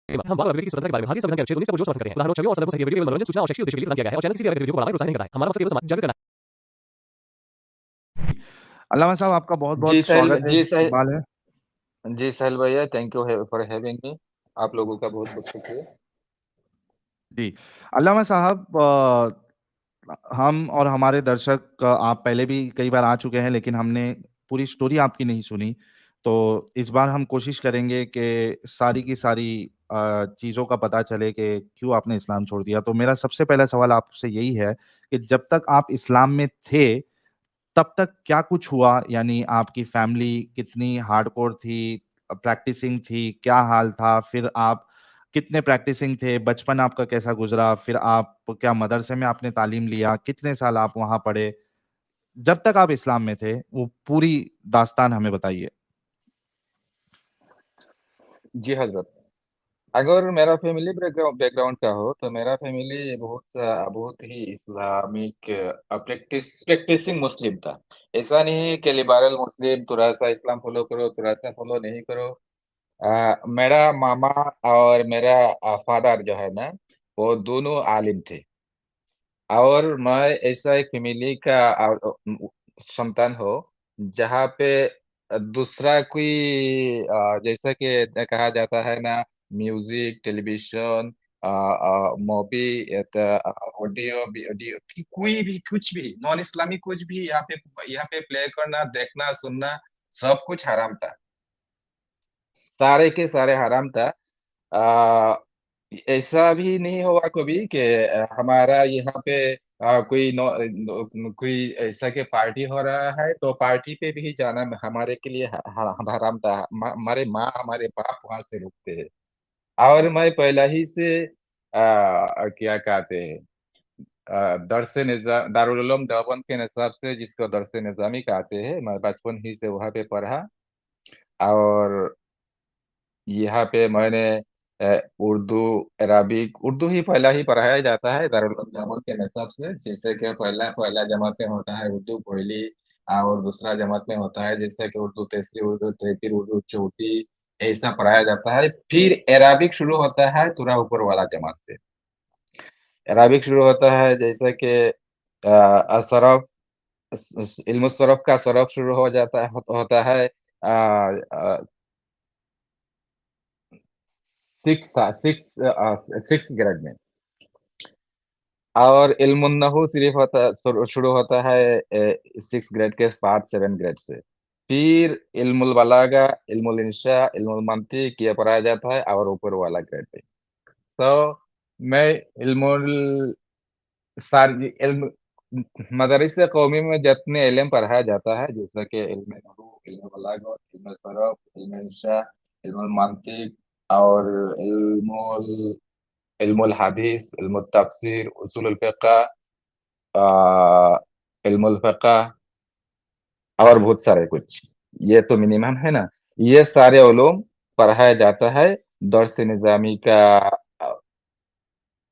हम बार-बार अभिव्यक्ति की स्वतंत्रता के बारे में भारतीय संविधान के अनुच्छेद 19 को जोर समर्थन करते हैं। उदाहरणों, छवियों और संदर्भों सहित ये वीडियो केवल मनोरंजन, सूचना और शैक्षिक उद्देश्य के लिए प्रदान किया गया है और चैनल किसी भी गतिविधि को बढ़ाने प्रोत्साहित नहीं करता है। हमारा मकसद केवल समाज जागरूक करना अल्लामा साहब, आपका बहुत जी बहुत स्वागत है। जी इकबाल है। जी साहिल भैया, thank you for having me. आप लोगों का बहुत बहुत शुक्रिया। जी, अल्लामा साहब, हम और हमारे दर्शक, आप पहले भी कई बार आ चुके हैं, लेकिन हमने पूरी स्टोरी आपकी नहीं सुनी। तो इस बार हम कोशिश करेंगे कि सारी की सारी चीज़ों का पता चले कि क्यों आपने इस्लाम छोड़ दिया। तो मेरा सबसे पहला सवाल आपसे यही है कि जब तक आप इस्लाम में थे, तब तक क्या कुछ हुआ? यानी आपकी फैमिली कितनी हार्डकोर थी, प्रैक्टिसिंग थी, क्या हाल था? फिर आप कितने प्रैक्टिसिंग थे? बचपन आपका कैसा गुजरा? फिर आप क्या मदरसे में आपने तालीम लिया? कितने साल आप वहां पढ़े? जब तक आप इस्लाम में थे, वो पूरी दास्तान हमें बताइए। जी हजरत, अगर मेरा फैमिली बैकग्राउंड का हो तो मेरा फैमिली बहुत ही इस्लामिक प्रैक्टिसिंग मुस्लिम था। ऐसा नहीं है कि लिबरल मुस्लिम थोड़ा सा इस्लाम फॉलो करो, थोड़ा सा फॉलो नहीं करो। मेरा मामा और मेरा फादर जो है ना, वो दोनों आलिम थे। और मैं ऐसा एक फैमिली का संतान हो जहाँ पे दूसरा कोई जैसा कि कहा जाता है ना, music, television, movie, audio video, कोई भी कुछ भी नॉन इस्लामिक कुछ भी यहाँ पे प्ले करना, देखना, सुनना, सब कुछ हराम था। सारे के सारे हराम था। आ, ऐसा भी नहीं हुआ कभी कि हमारा यहाँ पे कोई ऐसा के पार्टी हो रहा है तो पार्टी पे भी जाना हमारे के लिए हराम था। हमारे माँ, हमारे बाप वहां से रुकते हैं। और मैं पहला ही से क्या कहते हैं, दरसे निजाम दारुल उलूम देवबंद के निसाब से, जिसको दरसे निजामी कहते हैं, मैं बचपन ही से वहां पे पढ़ा। और यहाँ पे मैंने उर्दू, अरबिक, उर्दू ही पहला ही पढ़ाया जाता है दारुल उलूम देवबंद के हिसाब से। जैसे कि पहला पहला जमात में होता है उर्दू पहली, और दूसरा जमात में होता है जैसे कि उर्दू तीसरी, उर्दू तृतीय, उर्दू चौथी, ऐसा पढ़ाया जाता है। फिर अरबिक शुरू होता है थोड़ा ऊपर वाला जमात से। अरबिक शुरू होता है जैसे कि सरफ, इल्म सरफ का सरफ शुरू हो जाता है, होता है सिक्स सिक्स सिक्स ग्रेड में। और इल्मुन नहू सिर्फ शुरू होता है सिक्स ग्रेड के बाद, सेवन ग्रेड से। फिर इल्मुल बलागा, इल्मुल इंशा, इल्मुल मंतिक, ये पढ़ाया जाता है और ऊपर वाला ग्रेड पे। तो मैं इल्मुल सारी इल्म मदरस कौमी में जितने इल्म पढ़ाया जाता है, जैसे कि इल्म नहू, इल्म बलागा, इल्म सरफ, इल्म इंशा, इल्मुल मंतिक, और इल्मुल इल्मुल हदीस, इल्मुल तफसीर, उसूलुल फिक़्ह, इल्मुल फिक़्ह, और बहुत सारे कुछ, ये तो मिनिमम है ना। ये सारे उलूम पढ़ाया जाता है दर्स निजामी का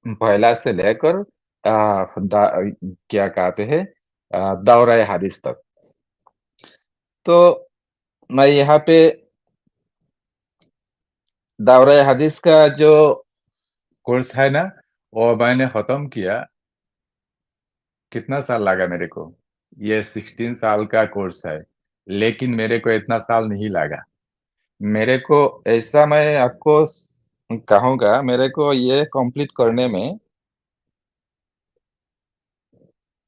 पहला से लेकर क्या कहते हैं, दौरा हदीस तक। तो मैं यहाँ पे दौरा हदीस का जो कोर्स है ना, वो मैंने खत्म किया। कितना साल लगा मेरे को? ये 16 साल का कोर्स है, लेकिन मेरे को इतना साल नहीं लगा। मेरे को ऐसा, मैं आपको कहूँगा, मेरे को ये कंप्लीट करने में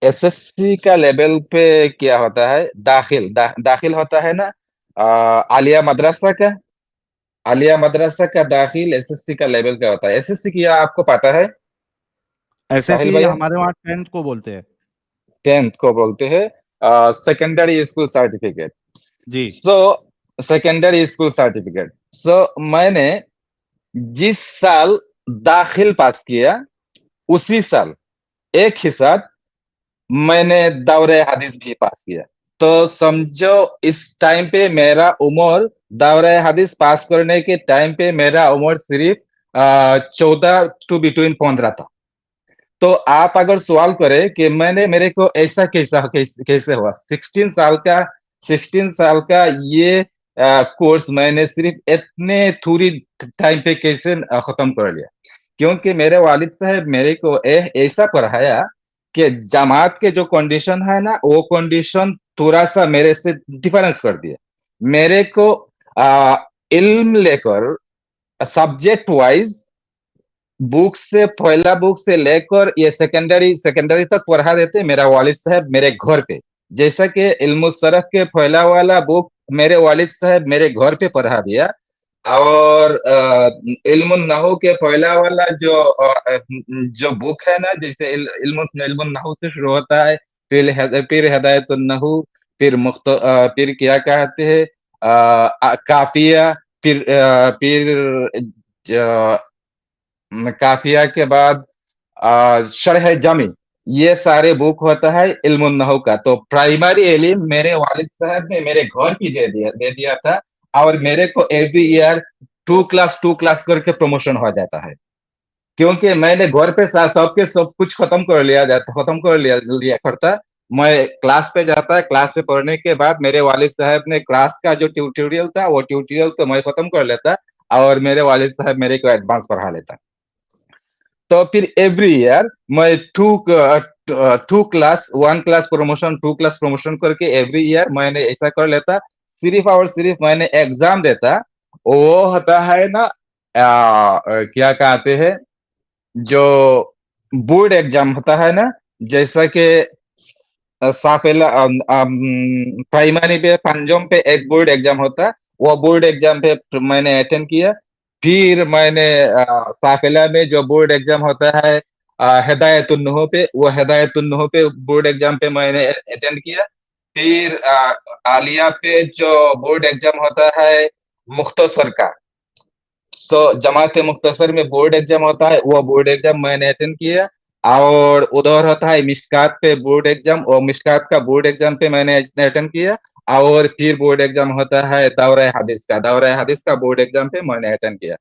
एसएससी का लेवल पे क्या होता है, दाखिल होता है ना, आलिया मदरसा का, आलिया मदरसा का दाखिल एसएससी का लेवल का होता है। एसएससी किया आपको पता है साहिल एसएससी भैया? हमारे वहाँ 10th को बोलते हैं। 10th को बोलते हैं सेकेंडरी स्कूल सर्टिफिकेट। जी। So secondary school certificate. So मैंने जिस साल दाखिल पास किया, उसी साल एक ही साथ मैंने दौरे हदीस भी पास किया। तो समझो इस टाइम पे मेरा उम्र, दौरे हदीस पास करने के टाइम पे मेरा उम्र सिर्फ 14 टू बिटवीन 15 था। तो आप अगर सवाल करें कि मेरे को ऐसा कैसे हुआ, 16 साल का ये कोर्स मैंने सिर्फ इतने थोड़ी टाइम पे कैसे खत्म कर लिया, क्योंकि मेरे वालिद साहब मेरे को ऐसा पढ़ाया कि जमात के जो कंडीशन है ना, वो कंडीशन थोड़ा सा मेरे से डिफरेंस कर दिया। मेरे को इल्म लेकर सब्जेक्ट वाइज पहला बुक से लेकर ये सेकेंडरी तक पढ़ा देते मेरा वालिद साहब मेरे घर पे। जैसा कि इल्म सरफ के पहला वाला बुक मेरे वालिद साहब मेरे घर पे पढ़ा दिया, और इल्म नहू के पहला वाला जो बुक है ना, जैसे इल्म नहू से शुरू होता है, फिर हिदायतुन नहू, फिर क्या कहते हैं काफिया, फिर काफिया के बाद शरह जमी, ये सारे बुक होता है इल्म नहू का। तो प्राइमरी इल्म मेरे वालिद साहब ने मेरे घर की दे दिया था, और मेरे को एवरी ईयर 2 क्लास करके प्रमोशन हो जाता है, क्योंकि मैंने घर पे सबके सब कुछ खत्म कर लिया करता। मैं क्लास पे जाता, क्लास पे पढ़ने के बाद मेरे वालिद साहब ने क्लास का जो ट्यूटोरियल था, वो ट्यूटोरियल तो मैं खत्म कर लेता, और मेरे वालिद साहब मेरे को एडवांस पढ़ा लेता। तो फिर एवरी ईयर मैं 1 क्लास प्रमोशन करके एवरी ईयर मैंने ऐसा कर लेता। सिर्फ और सिर्फ मैंने एग्जाम देता, वो होता है ना क्या कहते हैं, जो बोर्ड एग्जाम होता है ना, जैसा कि साफेला प्राइमरी पे पंजम पे एक बोर्ड एग्जाम होता, वो बोर्ड एग्जाम पे मैंने अटेंड किया। फिर मैंने साफेला में जो बोर्ड एग्जाम होता है हिदायतुन नहू पे, वो हिदायतुन नहू पे बोर्ड एग्जाम पे मैंने अटेंड किया। फिर आलिया पे जो बोर्ड एग्जाम होता है मुख्तसर का, जमात मुख्तसर में बोर्ड एग्जाम होता है, वो बोर्ड एग्जाम मैंने अटेंड किया। और उधर होता है मिशकात पे बोर्ड एग्जाम, और मिशकात का बोर्ड एग्जाम पे मैंने अटेंड किया। और फिर बोर्ड एग्जाम होता है दौरा हदीस का बोर्ड एग्जाम पे मैंने अटेंड किया।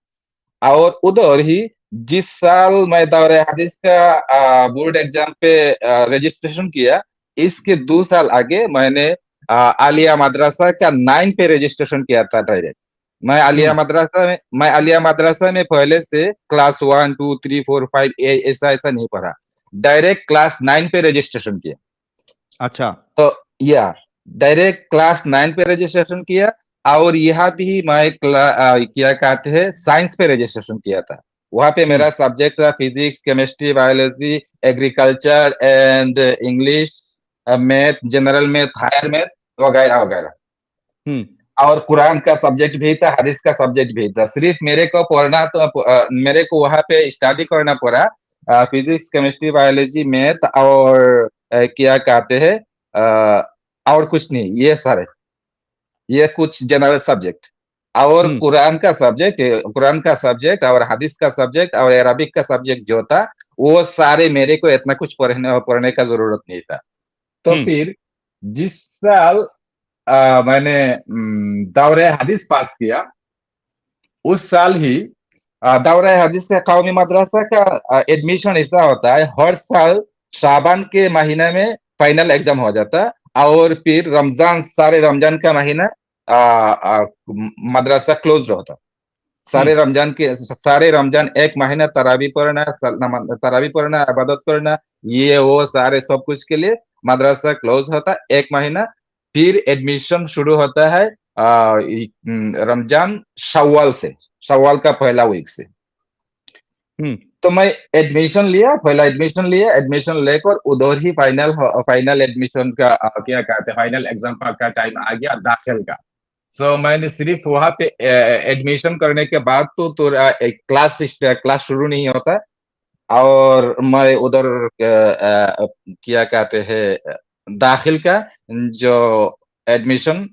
और उधर ही जिस साल मैं दौरा हदीस का बोर्ड एग्जाम पे रजिस्ट्रेशन किया, इसके 2 साल आगे मैंने आलिया मदरसा का 9 पे रजिस्ट्रेशन किया था डायरेक्ट। मैं आलिया मदरसा में पहले से क्लास 1 2 3 4 5 ऐसा नहीं पढ़ा, डायरेक्ट क्लास 9 पे रजिस्ट्रेशन किया। अच्छा। तो या डायरेक्ट क्लास 9 पे रजिस्ट्रेशन किया, और यहाँ भी मैं क्या कहते हैं साइंस पे रजिस्ट्रेशन किया था। वहां पे मेरा सब्जेक्ट था physics, chemistry, biology, agriculture and English, math, general math, higher math वगैरह वगैरह। और कुरान का सब्जेक्ट भी था, हदीस का सब्जेक्ट भी था। सिर्फ मेरे को पढ़ना तो मेरे को वहां पे स्टडी करना पड़ा फिजिक्स, केमिस्ट्री, बायोलॉजी, मैथ, और क्या कहते हैं और कुछ नहीं, ये कुछ जनरल सब्जेक्ट। और कुरान का सब्जेक्ट और हदीस का सब्जेक्ट और अरबिक का सब्जेक्ट जो था, वो सारे मेरे को इतना कुछ पढ़ने का जरूरत नहीं था। तो फिर जिस साल मैंने दौरे हदीस पास किया, उस साल ही दौरे हदीस का कौमी मदरसा का एडमिशन ऐसा होता है, हर साल शाबान के महीने में फाइनल एग्जाम हो जाता, और फिर सारे रमजान का महीना मदरसा क्लोज होता। सारे रमजान एक महीना तरावी पढ़ना, इबादत करना, ये वो सारे सब कुछ के लिए मदरसा क्लोज होता एक महीना। फिर एडमिशन शुरू होता है रमजान शव्वाल का पहला वीक से। तो मैं पहला एडमिशन लेकर उधर ही फाइनल एडमिशन का क्या कहते हैं, फाइनल एग्जाम का टाइम आ गया दाखिल का। मैंने सिर्फ वहां पे एडमिशन करने के बाद तो क्लास शुरू नहीं होता, और मैं उधर क्या कहते हैं दाखिल का जो एडमिशन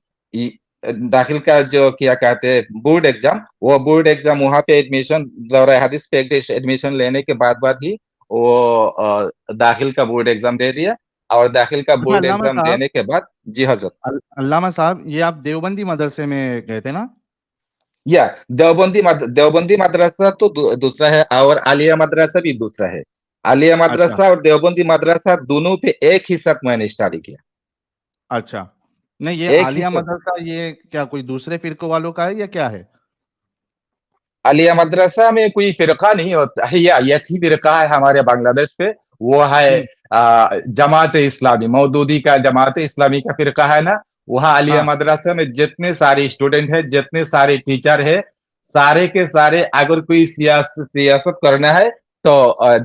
दाखिल का जो क्या कहते हैं बोर्ड एग्जाम, वो बोर्ड एग्जाम वहां पे एडमिशन दौरा हदीस पे एडमिशन लेने के बाद ही वो दाखिल का बोर्ड एग्जाम दे दिया। और दाखिल का बोर्ड एग्जाम देने के बाद जी हजरत। अल्लामा साहब, ये आप देवबंदी मदरसे में गए थे ना? या देवबंदी मदरसा तो दूसरा है, और आलिया मदरसा भी दूसरा है। आलिया मदरसा और देवबंदी मदरसा दोनों पे एक ही साथ मैंने स्टडी किया। अच्छा, نہیں یہ ایک ہی عالیہ سب مدرسہ یہ کیا کوئی دوسرے فرقوں والوں کا ہے یا کیا ہے؟ عالیہ مدرسہ میں کوئی فرقہ نہیں ہوتا ہے، یا ایک ہی فرقہ ہے ہمارے بنگلہ دیش پہ، وہ ہے جماعت اسلامی، مودودی کا جماعت اسلامی کا فرقہ ہے نا، وہاں عالیہ ہاں مدرسہ میں جتنے سارے اسٹوڈنٹ ہیں، جتنے سارے ٹیچر ہیں، سارے کے سارے اگر کوئی سیاست کرنا ہے تو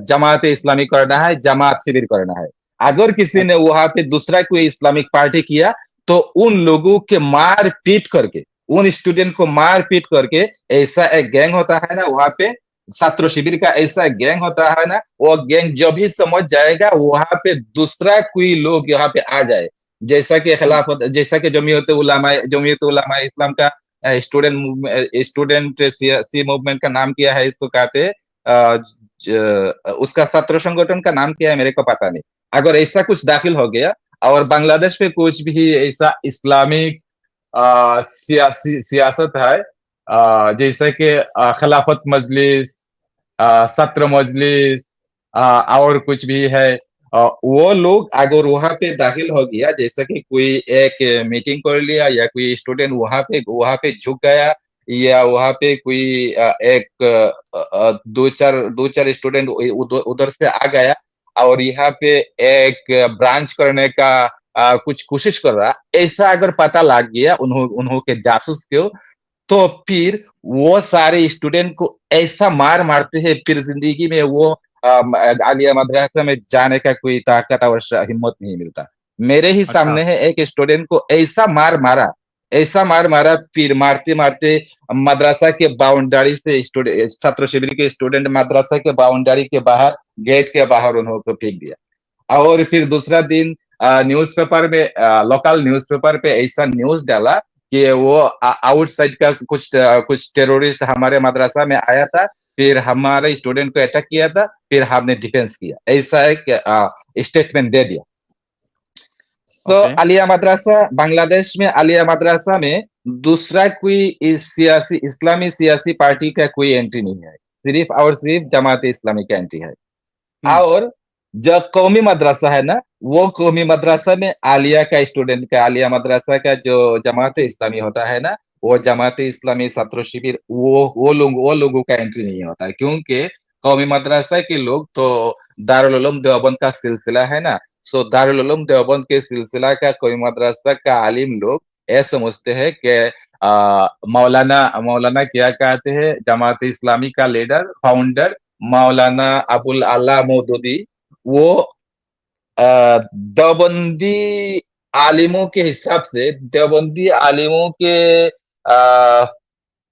جماعت اسلامی کرنا ہے، جماعت شبیر کرنا ہے۔ اگر کسی نے وہاں پہ دوسرا کوئی اسلامک پارٹی کیا تو ان لوگوں کے مار پیٹ کر کے، ان اسٹوڈنٹ کو مار پیٹ کر کے، ایسا ایک گینگ ہوتا ہے نا وہاں پہ، چھاتر شبر کا ایسا گینگ ہوتا ہے نا، وہ گینگ جب ہی سمجھ جائے گا وہاں پہ دوسرا کوئی لوگ یہاں پہ آ جائے، جیسا کہ خلافت، جیسا کہ جمعیت علماء اسلام کا اسٹوڈنٹ سی موومنٹ کا نام کیا ہے، اس کو کہتے اس کا چھاتر سنگٹھن کا نام کیا ہے میرے کو پتا نہیں۔ اگر ایسا کچھ داخل ہو گیا اور بنگلہ دیش پہ کچھ بھی ایسا اسلامک سیاست ہے جیسے کہ خلافت مجلس، سطر مجلس، اور کچھ بھی ہے، وہ لوگ اگر وہاں پہ داخل ہو گیا، جیسا کہ کوئی ایک میٹنگ کر لیا یا کوئی اسٹوڈنٹ وہاں پہ جھک گیا، یا وہاں پہ کوئی ایک دو چار اسٹوڈنٹ ادھر سے آ گیا اور یہاں پہ ایک برانچ کرنے کا کچھ کوشش کر رہا، ایسا اگر پتا لگ گیا انہوں کے جاسوس کو، تو پھر وہ سارے اسٹوڈنٹ کو ایسا مارتے ہیں، پھر زندگی میں وہ عالیہ مدرسہ میں جانے کا کوئی طاقت اور ہمت نہیں ملتا۔ میرے ہی اچھا سامنے ہے ایک اسٹوڈنٹ کو ایسا مارا، پھر مارتے مدرسہ کے باؤنڈری سے چھاتر شبر کے اسٹوڈنٹ مدرسہ کے باؤنڈری کے باہر، گیٹ کے باہر انہوں کو پھینک دیا۔ اور پھر دوسرا دن نیوز پیپر میں، لوکل نیوز پیپر پہ ایسا نیوز ڈالا کہ وہ آؤٹ سائڈ کا کچھ ٹیرورسٹ ہمارے مدرسہ میں آیا تھا، پھر ہمارے اسٹوڈنٹ کو اٹیک کیا تھا، پھر ہم نے ڈیفینس کیا، ایسا ایک اسٹیٹمنٹ دے دیا۔ سو اوکے عالیہ مدرسہ، بنگلہ دیش میں عالیہ مدرسہ میں دوسرا کوئی اسلامی سیاسی پارٹی کا کوئی انٹری نہیں ہے، صرف اور صرف جماعت اسلامی کا انٹری ہے۔ اور جو قومی مدرسہ ہے نا، وہ قومی مدرسہ میں عالیہ کا اسٹوڈنٹ کا، عالیہ مدرسہ کا جو جماعت اسلامی ہوتا ہے نا، وہ جماعت اسلامی چھاتر شبر، وہ لوگوں کا انٹری نہیں ہوتا ہے، کیونکہ قومی مدرسہ کے لوگ تو دارالعلوم دیوبند کا سلسلہ ہے نا، سو دارالعلوم دیوبند کے سلسلہ کا قومی مدرسہ کا عالم لوگ یہ سمجھتے ہیں کہ مولانا کیا کہتے ہیں، جماعت اسلامی کا لیڈر، فاؤنڈر مولانا ابو العلا مودودی، وہ دیوبندی عالموں کے حساب سے، دیوبندی عالموں کے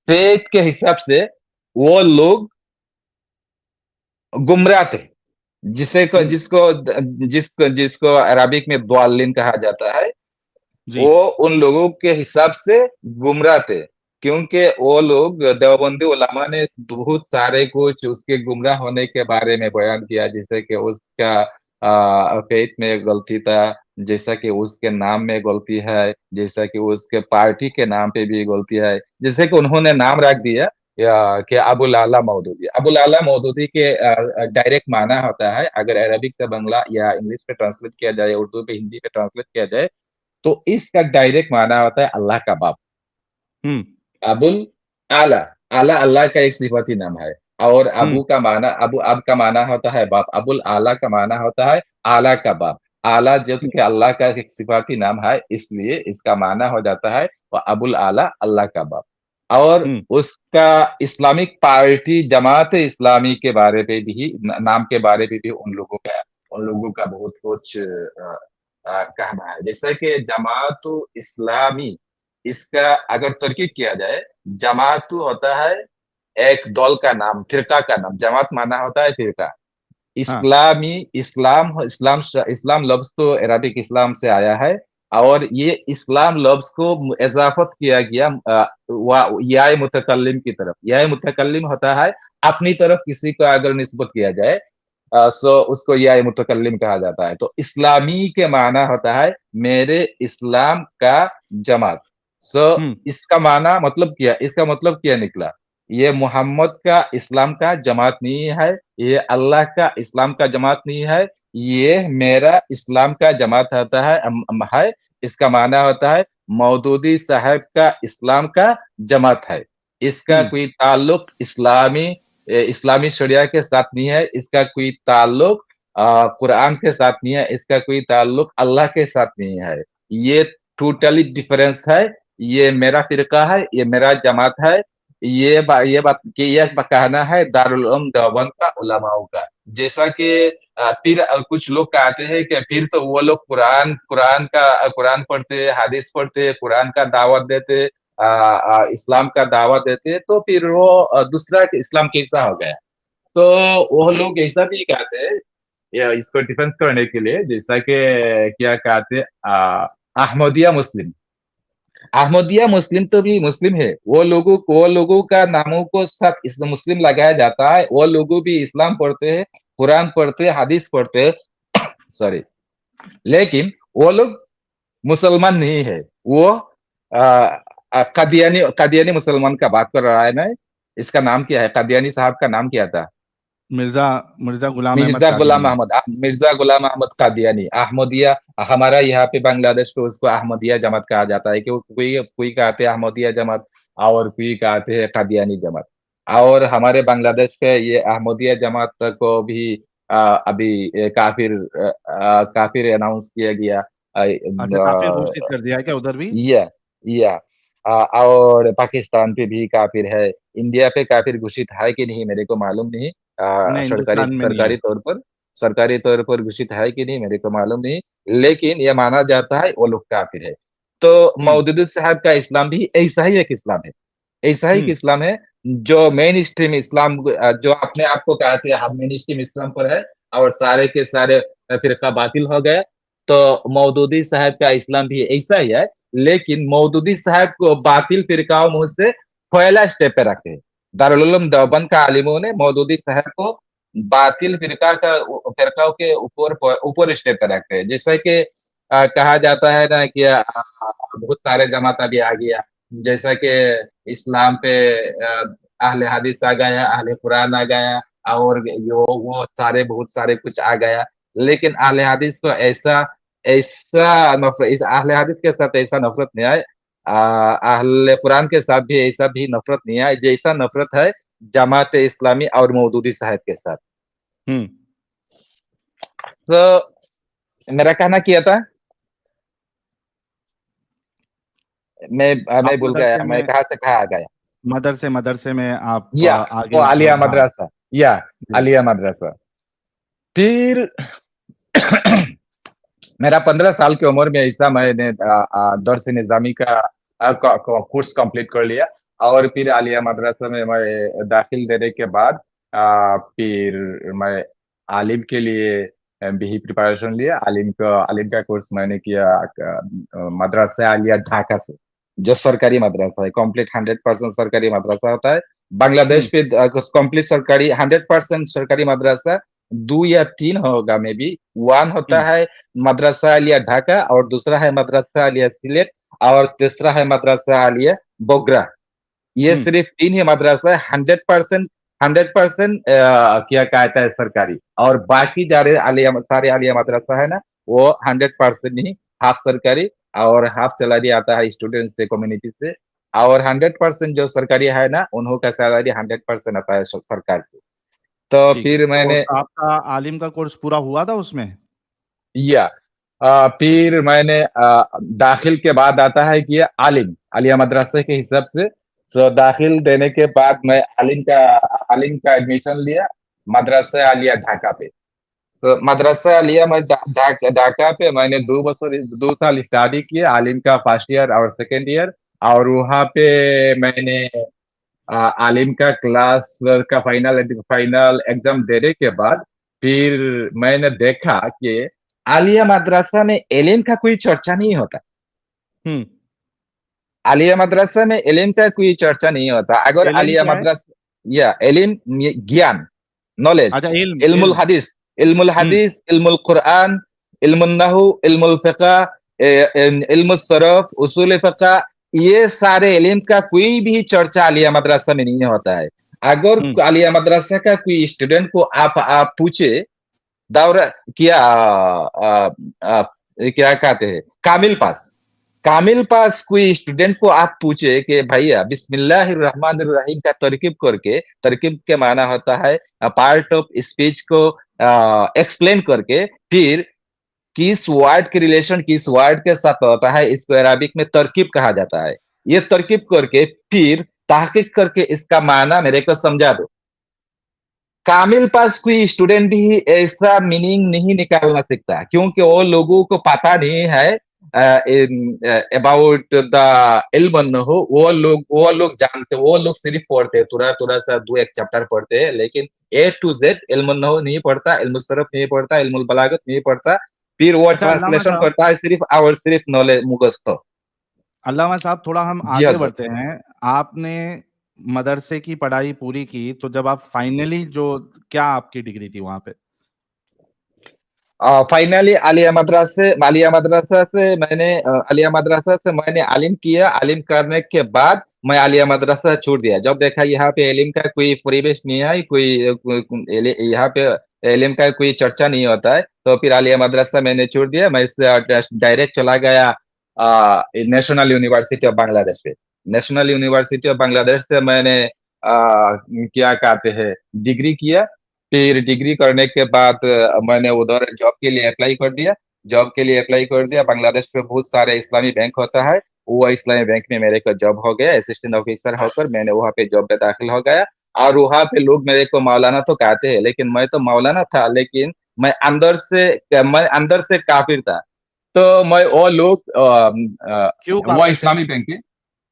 فیت کے حساب سے وہ لوگ گمراہ تھے، جس کو عربک میں ضالین کہا جاتا ہے، جی وہ ان لوگوں کے حساب سے گمراہ تھے، کیونکہ وہ لوگ دیوبندی علماء نے بہت سارے کچھ اس کے گمراہ ہونے کے بارے میں بیان کیا، جیسے کہ اس کا فیت میں غلطی تھا، جیسا کہ اس کے نام میں غلطی ہے، جیسا کہ اس کے پارٹی کے نام پہ بھی غلطی ہے، جیسے کہ انہوں نے نام رکھ دیا کہ ابو العلا مودودی۔ ابو العلا مودودی کے ڈائریکٹ معنی ہوتا ہے، اگر عربک سے بنگلہ یا انگلش پہ ٹرانسلیٹ کیا جائے، اردو پہ ہندی پہ ٹرانسلیٹ کیا جائے، تو اس کا ڈائریکٹ معنی ہوتا ہے اللہ کا باپ۔ ابو العلا، اللہ کا ایک صفتی نام ہے، اور ابو کا معنی، اب کا معنی ہوتا ہے باپ، ابو العلا کا معنی ہوتا ہے اعلیٰ کا باپ۔ اعلیٰ جو کہ اللہ کا ایک صفاتی نام ہے، اس لیے اس کا معنی ہو جاتا ہے ابو العلا، اللہ کا باپ۔ اور اس کا اسلامک پارٹی جماعت اسلامی کے بارے پہ بھی، نام کے بارے پہ بھی ان لوگوں کا بہت کچھ کہنا ہے، جیسے کہ جماعت اسلامی، اس کا اگر ترکیب کیا جائے، جماعت ہوتا ہے ایک دول کا نام، فرقہ کا نام، جماعت مانا ہوتا ہے فرقہ، اسلامی، اسلام لفظ تو عربک اسلام سے آیا ہے، اور یہ اسلام لفظ کو اضافت کیا گیا یا متکلم کی طرف۔ یا متکلم ہوتا ہے اپنی طرف کسی کو اگر نسبت کیا جائے سو اس کو یا متکلم کہا جاتا ہے۔ تو اسلامی کے معنی ہوتا ہے میرے اسلام کا جماعت۔ سو اس کا معنی مطلب کیا، اس کا مطلب کیا نکلا، یہ محمد کا اسلام کا جماعت نہیں ہے، یہ اللہ کا اسلام کا جماعت نہیں ہے، ये मेरा इस्लाम का जमात होता है, इसका माना होता है मौदूदी साहब का इस्लाम का जमात है। इसका कोई ताल्लुक इस्लामी शरिया के साथ नहीं है, इसका कोई ताल्लुक कुरान के साथ नहीं है, इसका कोई ताल्लुक अल्लाह के साथ नहीं है। ये टोटली डिफरेंस है। ये मेरा फिरका है, ये मेरा जमात है। ये बात कि यह कहना है दारुल उलूम देवबंद का उलमाओं का। जैसा कि फिर कुछ लोग कहते हैं कि फिर तो वो लोग कुरान पढ़ते, हदीस पढ़ते, कुरान का दावत देते, इस्लाम का दावत देते, तो फिर वो दूसरा इस्लाम कैसा हो गया? तो वो लोग ऐसा भी कहते हैं या इसको डिफेंस करने के लिए, जैसा कि क्या कहते अहमदिया मुस्लिम तो भी मुस्लिम है। वो लोगों का नामों को साथ इस मुस्लिम लगाया जाता है। वो लोगों भी इस्लाम पढ़ते हैं, कुरान पढ़ते हैं, हदीस पढ़ते हैं, सॉरी, लेकिन वो लोग मुसलमान नहीं है। वो कादियानी मुसलमान का बात कर रहा है ना। इसका नाम क्या है? कादियानी साहब का नाम क्या था? मिर्जा गुलाम अहमद कादियानी। अहमदिया, हमारा यहाँ पे बांग्लादेश पे उसको अहमदिया जमात कहा जाता है। क्यों कोई कहते हैं अहमदिया जमात और कोई कहते हैं कादियानी जमात। और हमारे बांग्लादेश पे ये अहमदिया जमात को भी अभी काफिर अनाउंस किया गया। काफिर घोषित कर दिया है क्या उधर भी? या और पाकिस्तान पे भी काफिर है। इंडिया पे काफिर घोषित है कि नहीं मेरे को मालूम नहीं। सरकारी तौर पर घोषित है कि नहीं मेरे को मालूम नहीं, लेकिन यह माना जाता है वो लोग काफिर है। तो मौदूदी साहब का इस्लाम भी ऐसा ही एक इस्लाम है, ऐसा ही एक इस्लाम है जो मेन स्ट्रीम इस्लाम, जो अपने आप को कहते हैं हम मेन स्ट्रीम इस्लाम पर है और सारे के सारे फिरका बातिल हो गए। तो मौदूदी साहब का इस्लाम भी ऐसा ही है, लेकिन मौदूदी साहब को बातिल फिरकाओं मुंह से पहला स्टेप पे रखे। दारुल उलूम देवबंद का आलिमों ने मौदूदी साहब को बातिल फिरकाओं के ऊपर स्टेप पे रखे। जैसा कि कहा जाता है ना कि बहुत सारे जमात अभी आ गया, जैसा कि इस्लाम पे अहले हदीस आ गया, अहले कुरान आ गया, और वो सारे बहुत सारे कुछ आ गया। लेकिन अहले हदीस को ऐसा नफरत, इस अहले हदीस के साथ ऐसा नफरत नहीं है, अहले कुरान के साथ भी ऐसा भी नफरत नहीं है जैसा नफरत है जमात इस्लामी और मौदूदी साहब के साथ। तो मेरा कहना किया था, मैं भूल गया, मैं कहाँ से कहाँ आ गया। मदरसे में आप आगे आलिया मदरसा, आलिया मदरसा। फिर मेरा 15 साल की उम्र में ऐसा मैंने दर्स निजामी का कोर्स कंप्लीट कर लिया, और फिर आलिया मदरसा में मैं दाखिल देने के बाद फिर मैं आलिम के लिए भी प्रिपरेशन लिया। आलिम का कोर्स मैंने किया मदरसा आलिया ढाका से, जो सरकारी मदरसा है, कंप्लीट 100% सरकारी मदरसा होता है बांग्लादेश पे। कंप्लीट सरकारी 100% सरकारी मदरसा 2 या 3 होगा, मे बी 1 होता है मदरसा आलिया ढाका, और दूसरा है मदरसा आलिया सिलेट, और तीसरा है मदरसा आलिया बोगरा। ये सिर्फ 3 ही मदरसा है 100% क्या कहता है सरकारी, और बाकी सारे आलिया मदरसा है ना, वो 100% नहीं, हाफ सरकारी और हाफ सैलरी आता है स्टूडेंट से, कम्युनिटी से। और 100% जो सरकारी है ना, उन्हों का सैलरी 100% आता है सरकार से। तो फिर मैंने आपका आलिम का कोर्स पूरा हुआ था उसमें? फिर मैंने दाखिल के बाद आता है कि आलिया मदरसे के हिसाब से। सो दाखिल देने के बाद मैं आलिम का एडमिशन लिया मदरसा आलिया ढाका पे। सो मदरसा आलिया ढाका पे मैंने 2 साल स्टडी किया, आलिम का फर्स्ट ईयर और सेकेंड ईयर। और वहाँ पे मैंने आलिम का क्लास का फाइनल एग्जाम देने के बाद फिर मैंने देखा कि आलिया मदरसा में इल्म का कोई चर्चा नहीं होता। आलिया मदरसा में इल्म का कोई चर्चा नहीं होता। अगर आलिया मदरसा इल्म, ज्ञान, नॉलेज, इल्मुल हदीस, इल्मुल कुरान, इल्मुल नहू, इल्मुल फिक़ह, इल्मुल सरफ, उसूल फिक़ह, ये सारे इल्म का कोई भी चर्चा आलिया मदरसा में नहीं होता है। अगर आलिया मदरसा का कोई स्टूडेंट को आप पूछे दौरा किया क्या कहते हैं कामिल पास कोई स्टूडेंट को आप पूछे कि भैया बिस्मिल्लाहिर्रहमानिर्रहीम का तरकीब के माना होता है पार्ट ऑफ स्पीच को एक्सप्लेन करके फिर किस वर्ड के रिलेशन किस वर्ड के साथ होता है इसको अरबिक में तरकीब कहा जाता है। ये तरकीब करके फिर तहकीक करके इसका माना मेरे को समझा दो। कामिल पास कोई स्टूडेंट भी ऐसा मीनिंग नहीं निकालना सीखता क्योंकि वो लोगों को पता नहीं है अबाउट द इल्म हो। वो लोग जानते, वो लोग सिर्फ पढ़ते थोड़ा थोड़ा सा दो एक चैप्टर पढ़ते हैं, लेकिन ए टू जेड इल्म हो नहीं पढ़ता, इल्म सरफ नहीं पढ़ता, इल्मुल बलागत नहीं पढ़ता, फिर वो अच्छा अल्लामा ट्रांसलेशन साहब, करता है सिर्फ और सिर्फ नॉलेज मुगस्त। अल्लामा साहब थोड़ा हम जी आगे हजरत। बढ़ते हैं। आपने मदरसे की पढ़ाई पूरी की, तो जब आप फाइनली जो क्या आपकी डिग्री थी वहां पे? फाइनली आलिया मदरसा से मैंने आलिम किया। आलिम करने के बाद मैं आलिया मदरसा छोड़ दिया। जब देखा यहाँ पे इल्म का कोई परिवेश नहीं है, यहाँ पे इल्म का कोई चर्चा नहीं होता है, तो फिर आलिया मदरसा मैंने छोड़ दिया। मैं इससे डायरेक्ट चला गया नेशनल यूनिवर्सिटी ऑफ बांग्लादेश पे। नेशनल यूनिवर्सिटी ऑफ बांग्लादेश से मैंने क्या कहते हैं डिग्री किया। फिर डिग्री करने के बाद मैंने उधर जॉब के लिए अप्लाई कर दिया। बांग्लादेश में बहुत सारे इस्लामी बैंक होता है, वो इस्लामी बैंक में मेरे को जॉब हो गया। असिस्टेंट ऑफिसर होकर मैंने वहाँ पे जॉब में दाखिल हो गया। और वहाँ पे लोग मेरे को मौलाना तो कहते हैं, लेकिन मैं तो मौलाना था, लेकिन मैं अंदर से काफिर था। तो मैं वो लोग क्यों वो काफिर थे? इस्लामी बैंक के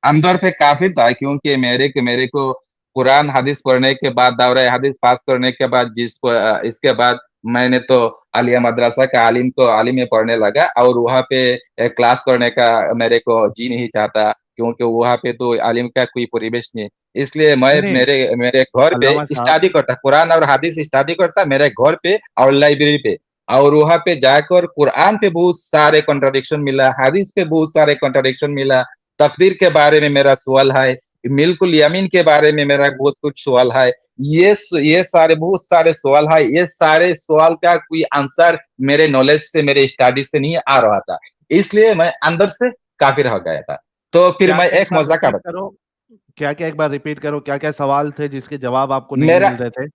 अंदर पे काफिर था, क्योंकि मेरे को कुरान हदीस पढ़ने के बाद, दावरा हदीस पास करने के बाद, इसके बाद मैंने तो आलिया मदरसा का आलिम में पढ़ने लगा। और वहाँ पे क्लास करने का मेरे को जी नहीं चाहता, क्योंकि वहाँ पे तो आलिम का कोई परिवेश नहीं। इसलिए मैं नहीं नहीं, मेरे मेरे घर पे अल्लामा साहब, स्टडी करता, कुरान और हदीस स्टडी करता मेरे घर पे और लाइब्रेरी पे। और वहाँ पे जाकर कुरान पे बहुत सारे कॉन्ट्रडिक्शन मिला, हदीस पे बहुत सारे कॉन्ट्रडिक्शन मिला, तकदीर के बारे में मेरा सवाल है, मिल्कुल यमीन के बारे में मेरा बहुत कुछ सवाल है। ये सारे बहुत सारे सवाल है। ये सारे सवाल का कोई आंसर मेरे नॉलेज से, मेरे स्टडी से नहीं आ रहा था। इसलिए मैं अंदर से काफिर हो गया था। तो फिर क्या मैं क्या एक एक बार मौका रिपीट करो, क्या-क्या एक बार रिपीट करो, क्या-क्या सवाल थे जिसके जवाब आपको नहीं मेरा मिल रहे थे?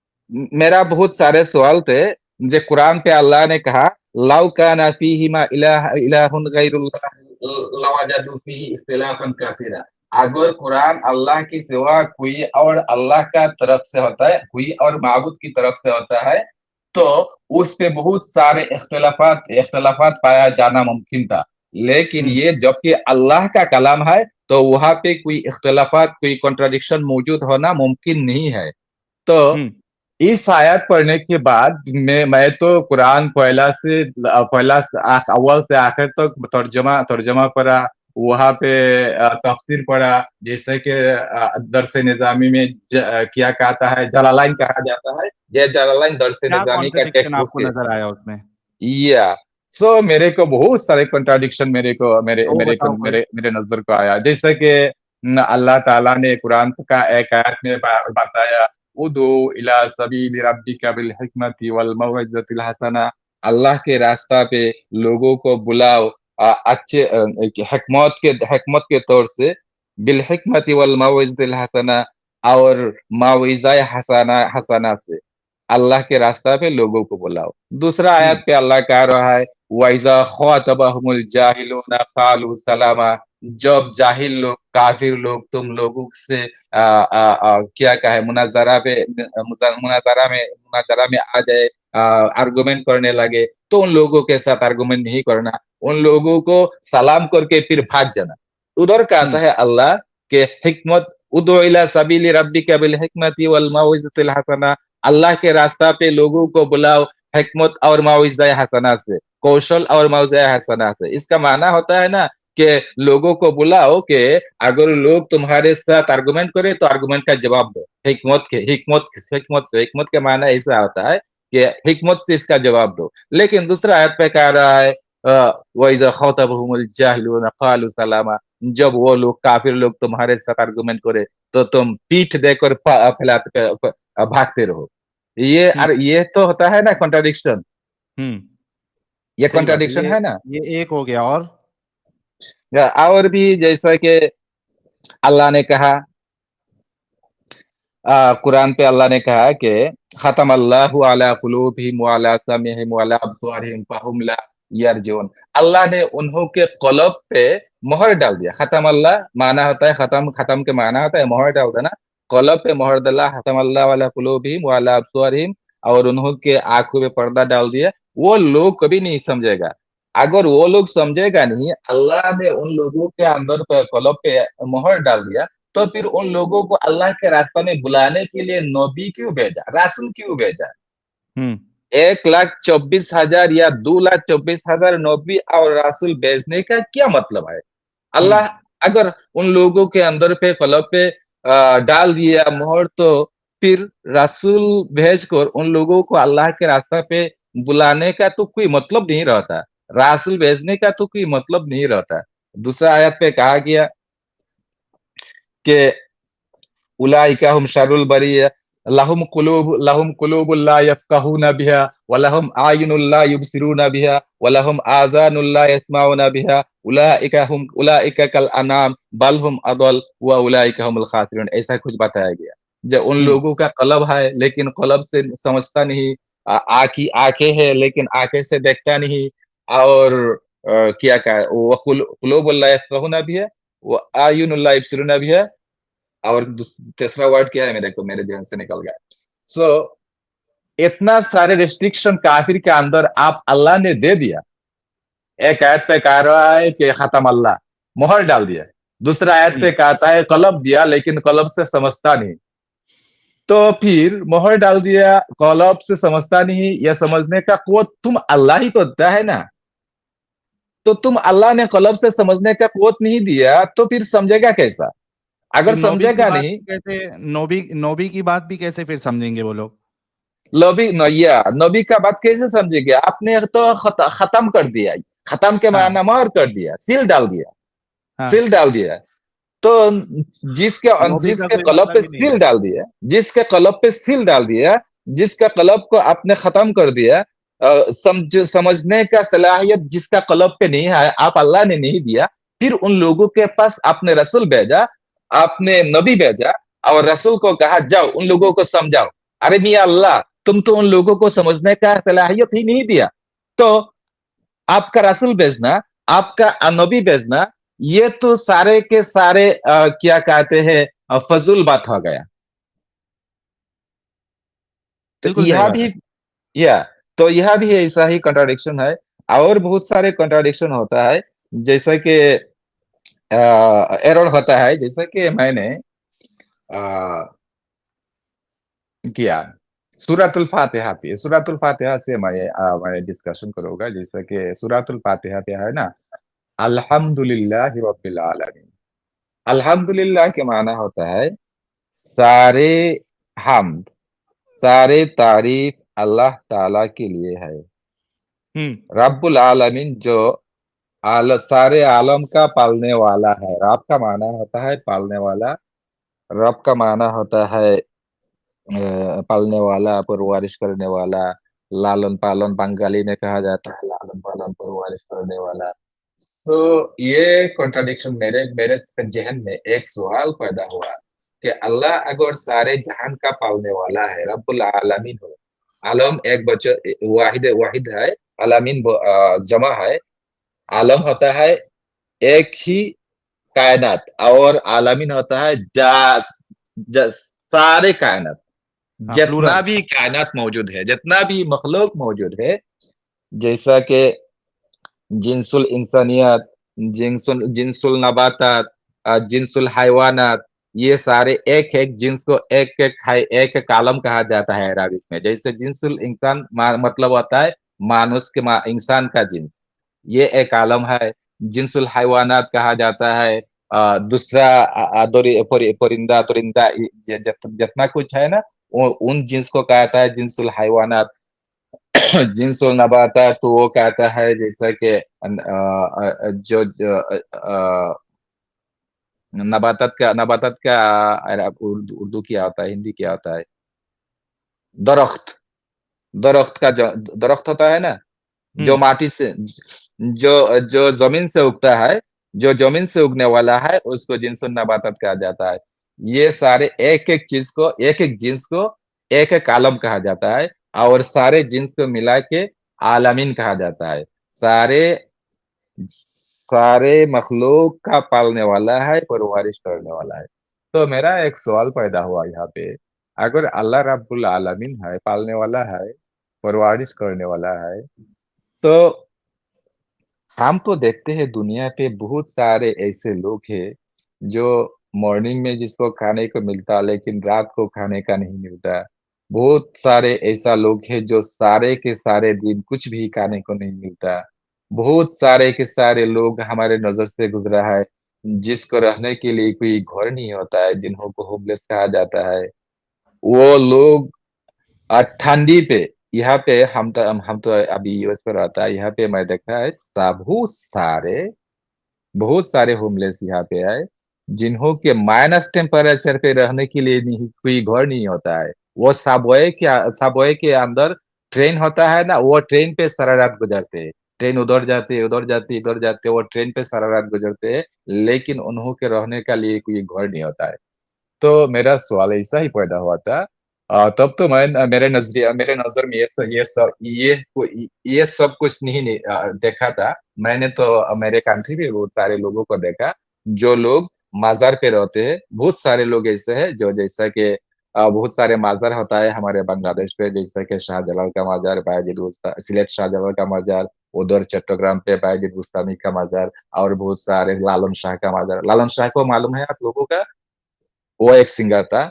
मेरा बहुत सारे सवाल थे। जो कुरान पे अल्लाह ने कहा, लौ काना फीहिमा इलाहुन गैरुल्लाह लवजदू फीही इख्तिलाफन कसीरा। अगर कुरान अल्लाह की सिवा कोई और अल्लाह का तरफ से होता है, कोई और माबूद की तरफ से होता है, तो उस पे बहुत सारे इख्तिलाफात पाया जाना मुमकिन था। लेकिन हम्म ये जबकि अल्लाह का कलाम है, तो वहां पे कोई इख्तिलाफात, कोई कॉन्ट्रडिक्शन मौजूद होना मुमकिन नहीं है। तो हम्म इस आयत पढ़ने के बाद मैं तो कुरान अव्वल से आखिर तक तर्जमा तर्जमा पढ़ा। वहां पे तफसीर पढ़ा, जैसे कि दरस निजामी में क्या कहता है, जलालाइन कहा जाता है। ये जलालाइन दरस क्या निजामी का कॉन्ट्रडिक्शन टेक्स्ट बुक आपको से। नजर आया उसमें? या सो मेरे को बहुत सारे कंट्राडिक्शन मेरे को मेरे तो वो मेरे को बताओ कोई। मेरे मेरे नजर को आया। जैसे कि अल्लाह ताला ने कुरान का एक आयत में बताया, उदू इला सबील रब्बिका बिल हिकमति वल मौइज़तिल हसना। अल्लाह के रास्ता पे लोगों को बुलाओ अच्छे हिकमत के तौर से, बिल हिकमति वल मौइज़तिल हसना, और मौइज़ा हसना हसना से अल्लाह के रास्ता पे लोगों को बुलाओ। दूसरा आयत पे अल्लाह कह रहा है, वाइजा ख़ातबहुमुल जाहिलूना क़ालू सलामा। जब जाहिल लोग, काफिर लोग तुम लोगों से क्या कहे, मुनाजरा में आ जाए, आर्गुमेंट करने लगे, तो उन लोगों के साथ आर्गुमेंट नहीं करना, उन लोगों को सलाम करके फिर भाग जाना। उधर कहता है अल्लाह के हिकमत, उदु इला सबीली रब्बिका बिल हिकमति वल मौइज़तिल हसना। अल्लाह के रास्ता पे लोगों को बुलाओ हिकमत और मौइज़ा हसना से, कौशल और मौइज़ा हसना से। इसका माना होता है ना कि लोगों को बुलाओ कि अगर लोग तुम्हारे साथ आर्गुमेंट करे तो आर्गुमेंट का जवाब दो हिकमत के माना ऐसा होता है कि हिकमत से इसका जवाब दो। लेकिन दूसरा आयत पे कह रहा है, वइज़ा ख़ातबहुमुल जाहिलूना क़ालू सलामा। जब वो लोग, काफिर लोग तुम्हारे साथ आर्गुमेंट करे, तो तुम पीठ देकर फैलाते भागते रहो। ये तो होता है ना कॉन्ट्राडिक्शन। ये सही बात है, कॉन्ट्राडिक्शन है ना। ये एक हो गया। और भी जैसा कि अल्लाह ने कहा, कुरान पे अल्लाह ने कहा कि खतम अल्लाहु अला कुलूबिहिम व अला समिहिम व अला अबसारिहिम फहुम ला यरजून। अल्लाह ने उन्हों के कलब पे मोहर डाल दिया। खतम अल्लाह माना होता है खत्म, खत्म के माना होता है मोहर डाल देना। कलब पे मोहर डाला, खतम अल्लाह अला कुलूबिहिम व अला अबसारिहिम, और उन्हों के आंखों पे पर्दा डाल दिया। वो लोग कभी नहीं समझेगा। अगर वो लोग समझेगा नहीं, अल्लाह ने उन लोगों के अंदर पे कलब पे मोहर डाल दिया, तो फिर उन लोगों को अल्लाह के रास्ते में बुलाने के लिए नबी क्यों भेजा, रासुल क्यों भेजा? 1,24,000 या 2,24,000 नबी और रासुल भेजने का क्या मतलब है? अल्लाह अगर उन लोगों के अंदर पे कलब पे डाल दिया मोहर, तो फिर रासुल भेजकर उन लोगों को अल्लाह के रास्ते पे बुलाने का तो कोई मतलब नहीं रहता। रासुल भेजने का तो कोई मतलब नहीं रहता। दूसरा आयत पे कहा गया कि उलाइका हुम शर्रुल बरिया लहुम कुलूबुल ला यफ्क़हूना बिहा व लहुम आयुनुल ला युबसिरूना बिहा व लहुम आज़ानुल ला यस्माऊना बिहा उलाइका कल अनाम बल हुम अदल व उलाइका हुमुल खासिरून। ऐसा कुछ बताया गया। जो उन लोगों का कलब है लेकिन कलब से समझता नहीं, आंखें है लेकिन आंखें से देखता नहीं, और क्या कहा वो कुलूबुल ला यफ्क़हूना बिहा व आयुनुल ला युबसिरूना बिहा, और तीसरा वर्ड क्या है मेरे ध्यान से निकल गया। सो इतना सारे रिस्ट्रिक्शन काफिर के अंदर आप अल्लाह ने दे दिया। एक आयत पे कह रहा है कि खत्म अल्लाह, मोहर डाल दिया। दूसरा आयत पे कहता है कलब दिया लेकिन कलब से समझता नहीं। तो फिर मोहर डाल दिया, कलब से समझता नहीं, यह समझने का कुव्वत तुम अल्लाह ही तो देता है ना। तो तुम अल्लाह ने कलब से समझने का कुव्वत नहीं दिया, तो फिर समझेगा कैसा? अगर समझेगा नहीं, नबी की बात भी कैसे फिर समझेंगे वो लोग? नबी का बात कैसे समझेंगे? आपने तो खत्म कर दिया। खत्म के माना मोहर कर दिया, सील डाल दिया, सील डाल दिया। तो जिसके कलब पे सील डाल दिया, जिसके कलब पे सील डाल दिया, जिसका कलब को आपने खत्म कर दिया, समझने का सलाहियत जिसका कलब पे नहीं है, आप अल्लाह ने नहीं दिया, फिर उन लोगों के पास आपने रसूल भेजा, आपने नबी भेजा, और रसूल को कहा जाओ उन लोगों को समझाओ। अरे मियां अल्लाह, तुम तो उन लोगों को समझने का सलाहियत ही नहीं दिया, तो आपका रसूल भेजना, आपका नबी भेजना, ये तो सारे के सारे क्या कहते हैं फजूल बात हो गया। तो यह भी तो यह भी ऐसा ही कंट्राडिक्शन है। और बहुत सारे कंट्राडिक्शन होता है, जैसा कि एरर होता है, जैसा कि मैंने किया सूरतुल फातिहा पे। सूरतुल फातिहा से मैं डिस्कशन करूंगा। जैसा कि सूरतुल फातिहा पे है ना, अल्हम्दुलिल्लाहि रब्बिल आलमीन। अल्हम्दुलिल्लाह के माना होता है सारे हम्द, सारे तारीफ अल्लाह ताला के लिए है। रब्बुल आलमीन जो सारे आलम का पालने वाला है। रब का माना होता है पालने वाला। रब का माना होता है पालने वाला, परवरिश करने वाला, लालन पालन बंगाली में कहा जाता है, लालन पालन परवरिश करने वाला। तो ये कॉन्ट्राडिक्शन मेरे मेरे जहन में एक सवाल पैदा हुआ कि अल्लाह अगर सारे जहान का पालने वाला है, रब्बुल आलमीन हो, आलम एक बच्चा वाहिद वाहिद है, आलमीन जमा है। आलम होता है एक ही कायनात, और आलमीन होता है सारे कायनात, जितना भी कायनात मौजूद है, जितना भी मखलूक मौजूद है, जैसा कि जिनसुल इंसानियत, जिनसुल नबातात, जिनसुल हैवानात, ये सारे एक एक जिन्स को एक कालम कहा जाता है अरबिक में। जैसे जिनसुल इंसान मतलब होता है मानुष के इंसान का जिन्स, ये एक आलम है। जिनसुल हैवानात कहा जाता है दूसरा परिंदा परिंदा जितना कुछ है ना, उन जिन्स को कहता है जिनसुल हैवानात। जिनसुल नबातात तो वो कहता है जैसा कि जो नबातात का उर्दू क्या होता है, हिंदी क्या होता है? दरख्त। दरख्त होता है ना, जो माटी से जो जो जमीन से उगता है, जो जमीन से उगने वाला है उसको जिन्सुन नबातात कहा जाता है। ये सारे एक-एक चीज को, एक-एक जिन्स को एक-एक आलम कहा जाता है और सारे जिन्स को मिला के आलमीन कहा जाता है। सारे सारे मखलूक का पालने वाला है, परवरिश करने वाला है। तो मेरा एक सवाल पैदा हुआ यहाँ पे, अगर अल्लाह रब्बुल आलमीन है, पालने वाला है, परवरिश करने वाला है, तो हम तो देखते हैं दुनिया पे बहुत सारे ऐसे लोग हैं जो मॉर्निंग में जिसको खाने को मिलता लेकिन रात को खाने का नहीं मिलता। बहुत सारे ऐसा लोग हैं जो सारे के सारे दिन कुछ भी खाने को नहीं मिलता। बहुत सारे के सारे लोग हमारे नज़र से गुज़रा है, जिसको रहने के लिए कोई घर नहीं होता है, जिन्हों को होमलेस कहा जाता है। वो लोग ठंडी पे यहाँ पे हम तो अभी यूएस में रहता है, यहाँ पे मैं देखा है बहुत सारे होमलेस यहाँ पे है, जिन्हों के माइनस टेम्परेचर पे रहने के लिए नहीं कोई घर नहीं होता है। वो सबवे के अंदर ट्रेन होता है ना, वो ट्रेन पे सारा रात गुजरते हैं। ट्रेन उधर जाती है, उधर जाती है, इधर जाते है, वो ट्रेन पे सारा रात गुजरते हैं, लेकिन उन्हों के रहने के लिए कोई घर नहीं होता है। तो मेरा सवाल ऐसा ही पैदा हुआ था। तब तो मैं मेरे नजर में ये सब कुछ नहीं देखा था। मैंने तो मेरे कंट्री में बहुत सारे लोगों को देखा, जो लोग माजार पे रहते हैं। बहुत सारे लोग ऐसे हैं जो जैसा कि बहुत सारे माजार होता है हमारे बांग्लादेश पे, जैसा कि शाहजलाल का माजार, बायजीद बुस्तामी, सिलेट शाहजलाल का माजार, उधर चट्टग्राम पे बायजीद बुस्तामी का माजार, और बहुत सारे लालन शाह का माजार। लालन शाह को मालूम है आप लोगों का? वो एक सिंगर था,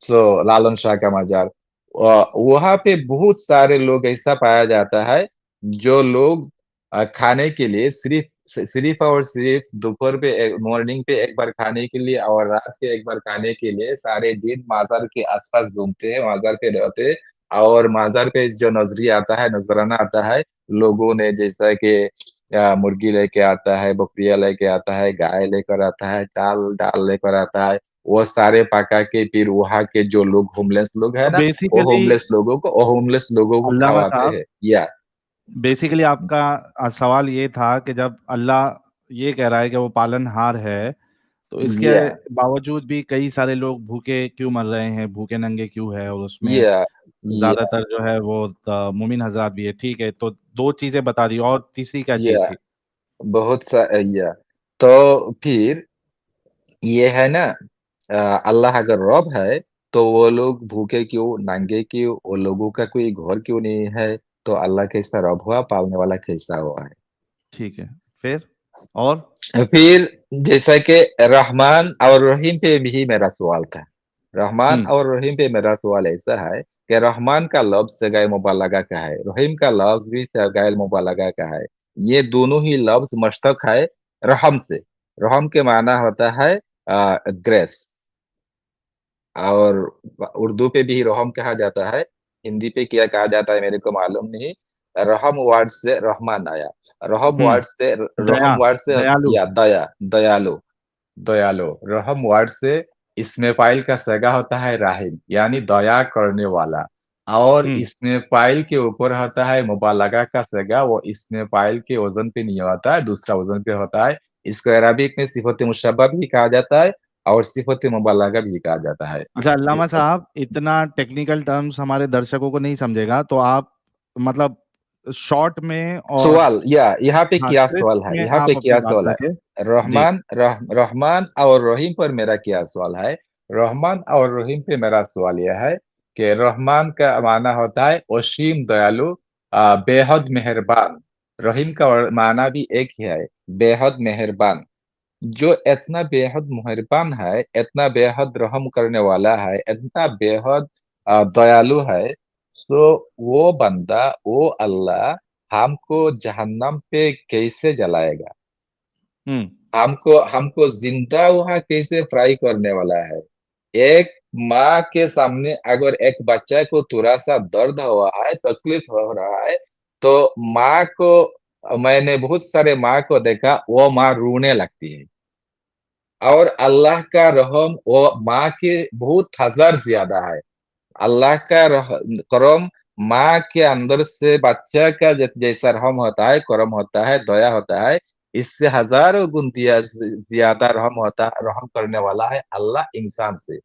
सो लालन शाह का मजार। वहां पे बहुत सारे लोग ऐसा पाया जाता है जो लोग खाने के लिए सिर्फ और सिर्फ दोपहर पे, मॉर्निंग पे एक बार खाने के लिए और रात के एक बार खाने के लिए सारे दिन माजार के आसपास घूमते हैं, माजार पे रहते हैं। और माजार पे जो नजरिया आता है, नजराना आता है, लोगों ने जैसा कि मुर्गी लेके आता है, बकरिया लेके आता है, गाय लेकर आता है, चाल डाल लेकर आता है, वो सारे पका के फिर वहाँ के जो लोग होमलेस लोग है तो ना, वो होमलेस लोगों को अल्लामा खवाते साहब हैं। या बेसिकली आपका सवाल ये था कि जब अल्लाह ये कह रहा है कि वो पालनहार है, तो इसके या बावजूद भी कई सारे लोग भूखे क्यों मर रहे हैं, भूखे नंगे क्यों है, और उसमें या या ज्यादातर जो है वो मोमिन हजरात भी है। ठीक है, तो दो चीजें बता दी, और तीसरी क्या चीज या थी? बहुत सा या तो फिर ये है ना, अल्लाह अगर रब है तो वो लोग भूखे क्यों, नंगे क्यों, वो लोगों का कोई घर क्यों नहीं है? तो अल्लाह कैसा रब हुआ, पालने वाला कैसा हुआ है? ठीक है, फिर और फिर जैसा कि रहमान और रहीम पे भी मेरा सवाल था। रहमान हम्म और रहीम पे मेरा सवाल ऐसा है कि रहमान का लफ्ज सगाए मुबालगा का है, रहीम का लफ्ज भी सगाए मुबालगा का है। ये दोनों ही लफ्ज मश्तक है रहम से। रहम के माना होता है ग्रेस, और उर्दू पे भी रहम कहा जाता है। हिंदी पे क्या कहा जाता है मेरे को मालूम नहीं। रहम वर्ड से रहमान आया। रहम वर्ड हम्म से दया, रहम वर्ड से दयालु। या दया, दयालु, दयालु। रहम वर्ड से इसमें फाइल का सगा होता है राहिम, यानी दया करने वाला। और हम्म इसमें फाइल के ऊपर होता है मुबालगा का सगा, वो इसमें फाइल के वजन पे नहीं होता है, दूसरा वजन पे होता है। इसको अरबिक में सिफत मुशब्बह भी कहा जाता है और सिफत मुबालगा भी कहा जाता है। अच्छा अल्लामा साहब, इतना टेक्निकल टर्म्स हमारे दर्शकों को नहीं समझेगा, तो आप मतलब शॉर्ट में और सवाल या यहाँ पे हाँ क्या क्रिस्प सवाल है, में यहाँ पे आप अपनी क्या बात सवाल है? रखें। जी। रहमान और रहीम पर मेरा क्या सवाल है? रहमान और रहीम पे मेरा सवाल यह है कि रहमान का माना होता है असीम दयालु, बेहद मेहरबान। रहीम का माना भी एक ही है, बेहद मेहरबान। जो इतना बेहद मेहरबान है, इतना बेहद रहम करने वाला है, इतना बेहद दयालु है, सो वो बंदा, वो अल्लाह हमको जहन्नम पे कैसे जलाएगा? हम्म हमको हमको जिंदा वहां कैसे फ्राई करने वाला है? एक माँ के सामने अगर एक बच्चा को थोड़ा सा दर्द हुआ है, तकलीफ हो रहा है, तो माँ को, मैंने बहुत सारे माँ को देखा, वो माँ रोने लगती है। और अल्लाह का रहम वो माँ के बहुत हजार ज्यादा है। अल्लाह का करम माँ के अंदर से बच्चा का जैसा रहम होता है, करम होता है, दया होता है, इससे हजारों गुण दिया ज्यादा रहम करने वाला है अल्लाह इंसान से।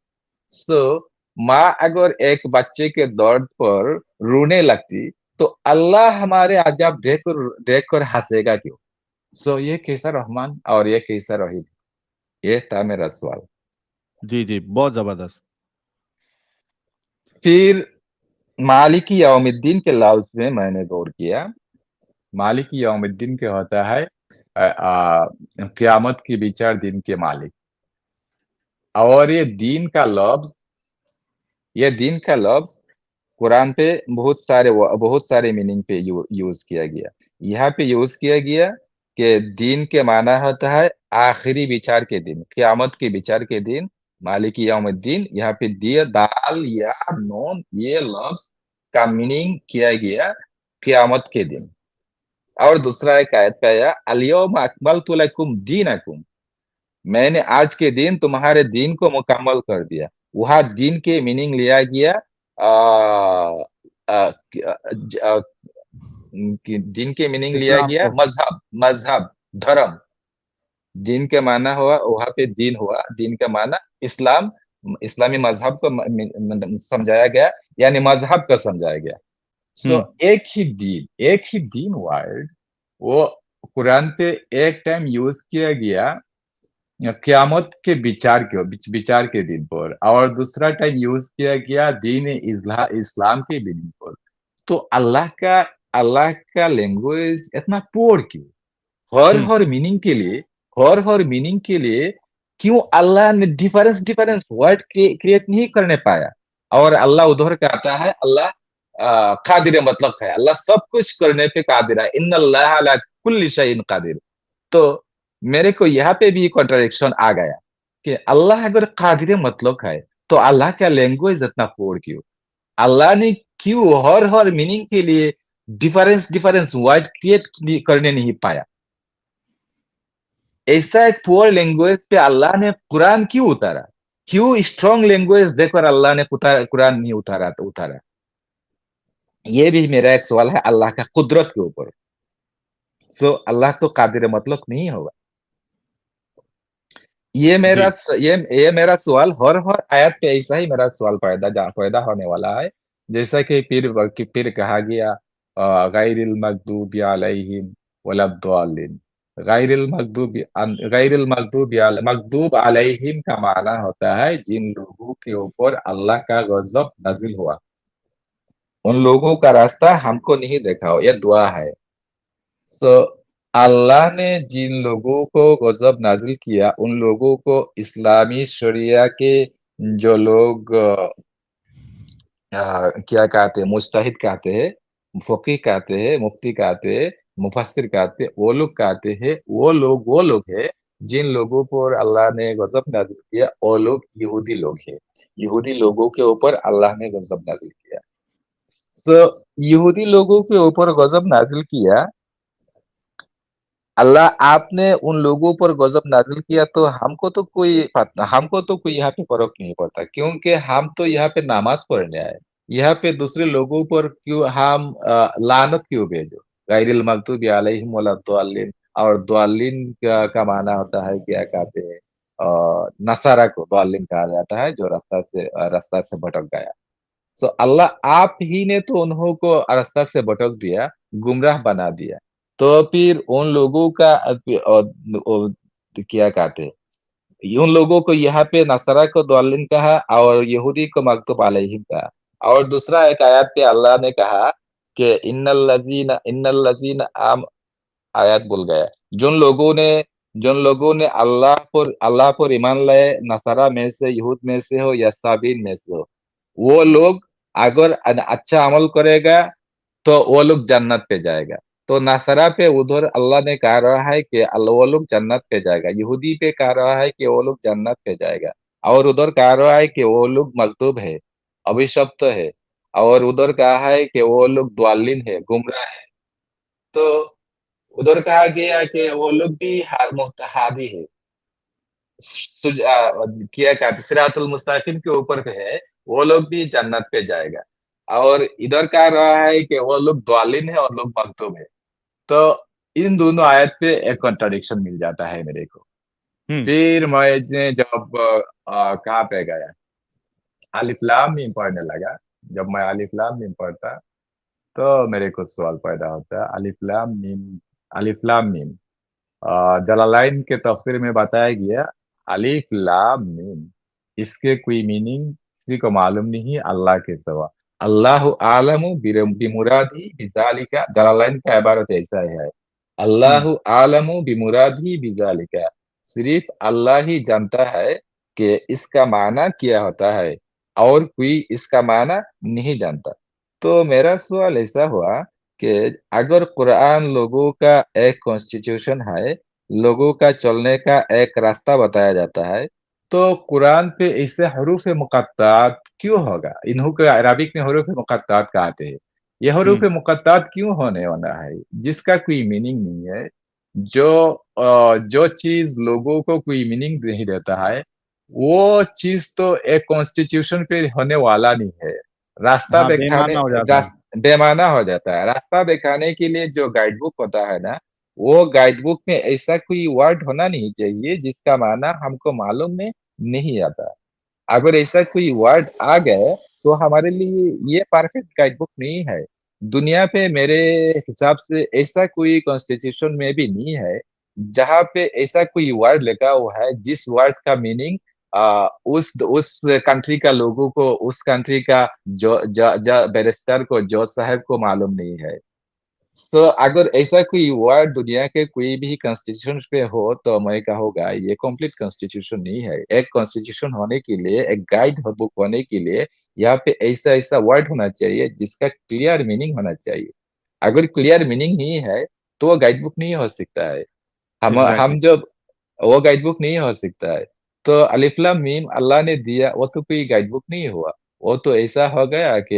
सो माँ अगर एक बच्चे के दर्द पर रोने लगती तो अल्लाह हमारे अजाब देख कर हंसेगा क्यों? सो ये कैसा रहमान और ये कैसा रहीम, ये था मेरा सवाल। जी जी, बहुत जबरदस्त। फिर मालिकी यौमिद्दीन के लफ्ज में मैंने गौर किया। मालिकी यौमिद्दीन क्या होता है? क़यामत की विचार दिन के मालिक। और ये दिन का लफ्ज कुरान पे बहुत सारे मीनिंग पे यूज किया गया। यहाँ पे यूज किया गया कि दिन के माना होता है आखिरी विचार के दिन, क़यामत के विचार के दिन, मालिकी यौमिद्दीन। यहाँ पे दिया दाल या नून, ये लफ्ज का मीनिंग किया गया क़यामत के दिन। और दूसरा एक आयत पे आया अल-यौम अकमलतु लकुम दीनकुम, मैंने आज के दिन तुम्हारे दीन को मुकम्मल कर दिया। वहां दीन के मीनिंग लिया गया आ, आ, ज- आ, दीन के मीनिंग लिया इस्लाम गया को। मजहब, धर्म। दीन के माना हुआ वहां पे दीन हुआ, दीन का माना इस्लाम, इस्लामी मजहब को समझाया गया, यानी मजहब को समझाया गया। सो हम्म। एक ही दीन वर्ड वो कुरान पे एक टाइम यूज किया गया क़यामत के विचार के दिन पर, और दूसरा टाइम यूज किया गया दीन इस्लाम के दिन पर। तो अल्लाह का लैंग्वेज इतना पोर क्यों? हर हम्म। हर मीनिंग के लिए हर मीनिंग के लिए क्यों अल्लाह ने डिफरेंस डिफरेंस वर्ड क्रिएट नहीं करने पाया? और अल्लाह उधर कहता है अल्लाह कादिर मतलब है, अल्लाह सब कुछ करने पे कादिर है, इन्नल्लाह अला कुल्ली शैइन कादिर। तो मेरे को यहाँ पे भी कॉन्ट्रडिक्शन आ गया कि अल्लाह अगर कादिर मतलब है तो अल्लाह का लैंग्वेज इतना पोर क्यों? अल्लाह ने क्यों हर मीनिंग के लिए डिफरेंस डिफरेंस वर्ड क्रिएट करने नहीं पाया? ऐसा एक पुअर लैंग्वेज पे अल्लाह ने कुरान क्यों उतारा? क्यों स्ट्रॉन्ग लैंग्वेज देखकर अल्लाह ने कुरान नहीं उतारा? ये भी मेरा एक सवाल है अल्लाह का कुदरत के ऊपर। सो अल्लाह तो कादिर मतलब नहीं होगा। ये जी। मेरा ये मेरा सवाल हर आयत पे ऐसा ही मेरा सवाल पैदा होने वाला है। जैसा कि फिर कहा गया गैरिल मगदूबी अलैहिम वलद्दालिन। मगदूब अलैहिम का माना होता है जिन लोगों के ऊपर अल्लाह का गजब नाजिल हुआ, उन लोगों का रास्ता हमको नहीं देखा हो, ये दुआ है। सो अल्लाह ने जिन लोगों को गजब नाजिल किया उन लोगों को इस्लामी शरिया के जो लोग क्या कहते हैं, मुजतहिद कहते हैं, फकीह कहते हैं, मुफ्ती कहते हैं, मुफस्सिर कहते हैं, वो लोग कहते हैं वो लोग हैं जिन लोगों पर अल्लाह ने गजब नाजिल किया, वो लोग यहूदी लोग हैं। यहूदी लोगों के ऊपर अल्लाह ने गजब नाजिल किया। तो यहूदी लोगों के ऊपर गजब नाजिल किया अल्लाह, आपने उन लोगों पर गजब नाजिल किया तो हमको तो कोई यहाँ पे फर्क नहीं पड़ता, क्योंकि हम तो यहाँ पे नमाज पढ़ने आए। यहाँ पे दूसरे लोगों पर क्यों हम लानत क्यों भेजो? गैरिल मगदूबी अलैहिम वलद्दालिन। और द्वालिन का माना होता है, क्या कहते हैं, नसारा को द्वालिन कहा जाता है, जो रास्ता से भटक गया। सो अल्लाह आप ही ने तो उन्हों को रास्ता से भटक दिया, गुमराह बना दिया। तो फिर उन लोगों का क्या कहते हैं, उन लोगों को यहाँ पे नसरा को दालिन कहा और यहूदी को मकतूब अलैहिम कहा। और दूसरा एक आयत पे अल्लाह ने कहा कि इन्नल लजीना आम, आयत भूल गया। जिन लोगों ने अल्लाह पर ईमान लाए, नसरा में से, यहूद में से हो या साबीन में से हो, वो लोग अगर अच्छा अमल करेगा तो वो लोग जन्नत पे जाएगा। तो नसरा पे उधर अल्लाह ने कह रहा है कि वो लोग जन्नत पे जाएगा, यहूदी पे कह रहा है कि वो लोग जन्नत पे जाएगा, और उधर कह रहा है कि वो लोग मकतूब है, अभिशप्त है, और उधर कहा है कि वो लोग द्वालिन है, गुमराह है। तो उधर कहा गया कि वो लोग भी हादी है, किया कहते सिरातुल मुस्तकीम के ऊपर पे है, वो लोग भी जन्नत पे जाएगा। और इधर कह रहा है कि वो लोग ड्वालिन है और लोग मखदूम है। तो इन दोनों आयत पे एक कॉन्ट्रडिक्शन मिल जाता है मेरे को। फिर मैं जब कहाँ पे गया, अलिफ लाम मीम पढ़ने लगा। जब मैं अलिफ लाम मीम पढ़ता तो मेरे को सवाल पैदा होता है, अलिफ लाम मीम जलालाइन के तफसीर में बताया गया अलिफ लाम मीम, इसके कोई मीनिंग किसी को मालूम नहीं अल्लाह के सिवा। अल्लाह आलमु बिमुरादी बिजालिका, जलालाइन का इबारत ऐसा है, अल्लाह आलमु बिमुरादी बिजालिका, सिर्फ अल्लाह ही जानता है कि इसका माना क्या होता है और कोई इसका माना नहीं जानता। तो मेरा सवाल ऐसा हुआ कि अगर कुरान लोगों का एक कॉन्स्टिट्यूशन है, लोगों का चलने का एक रास्ता बताया जाता है, तो कुरान पे ऐसे हरूफ मुक़त्तात क्यों होगा? इन्हों को अरबिक में हरूफ मुक़त्तात कहते हैं। ये हरूफ मुक़त्तात क्यों होने वाला है जिसका कोई मीनिंग नहीं है? जो चीज लोगों को कोई मीनिंग नहीं देता है, वो चीज तो एक कॉन्स्टिट्यूशन पे होने वाला नहीं है। रास्ता हाँ, दिखाने बेमाना हो जाता है। बेमाना हो जाता है। रास्ता दिखाने के लिए जो गाइड बुक होता है ना, वो गाइड बुक में ऐसा कोई वर्ड होना नहीं चाहिए जिसका माना हमको मालूम में नहीं आता। अगर ऐसा कोई वर्ड आ गए तो हमारे लिए ये परफेक्ट गाइड बुक नहीं है। दुनिया पे मेरे हिसाब से ऐसा कोई कॉन्स्टिट्यूशन में भी नहीं है जहाँ पे ऐसा कोई वर्ड लिखा हुआ है जिस वर्ड का मीनिंग उस कंट्री का लोगों को, उस कंट्री का जो बैरिस्टर को, जज साहब को मालूम नहीं है। तो अगर ऐसा कोई वर्ड दुनिया के कोई भी कॉन्स्टिट्यूशन पे हो तो मैं कहूँगा ये कंप्लीट कॉन्स्टिट्यूशन नहीं है। एक कॉन्स्टिट्यूशन होने के लिए, एक गाइड बुक होने के लिए यहाँ पे ऐसा ऐसा वर्ड होना चाहिए जिसका क्लियर मीनिंग होना चाहिए। अगर क्लियर मीनिंग नहीं है तो वो गाइड बुक नहीं हो सकता है। हम एग्जैक्टली। जब वो गाइड बुक नहीं हो सकता है। तो अलिफ लाम मीम अल्लाह ने दिया, वो तो कोई गाइड बुक नहीं हुआ। वो तो ऐसा हो गया कि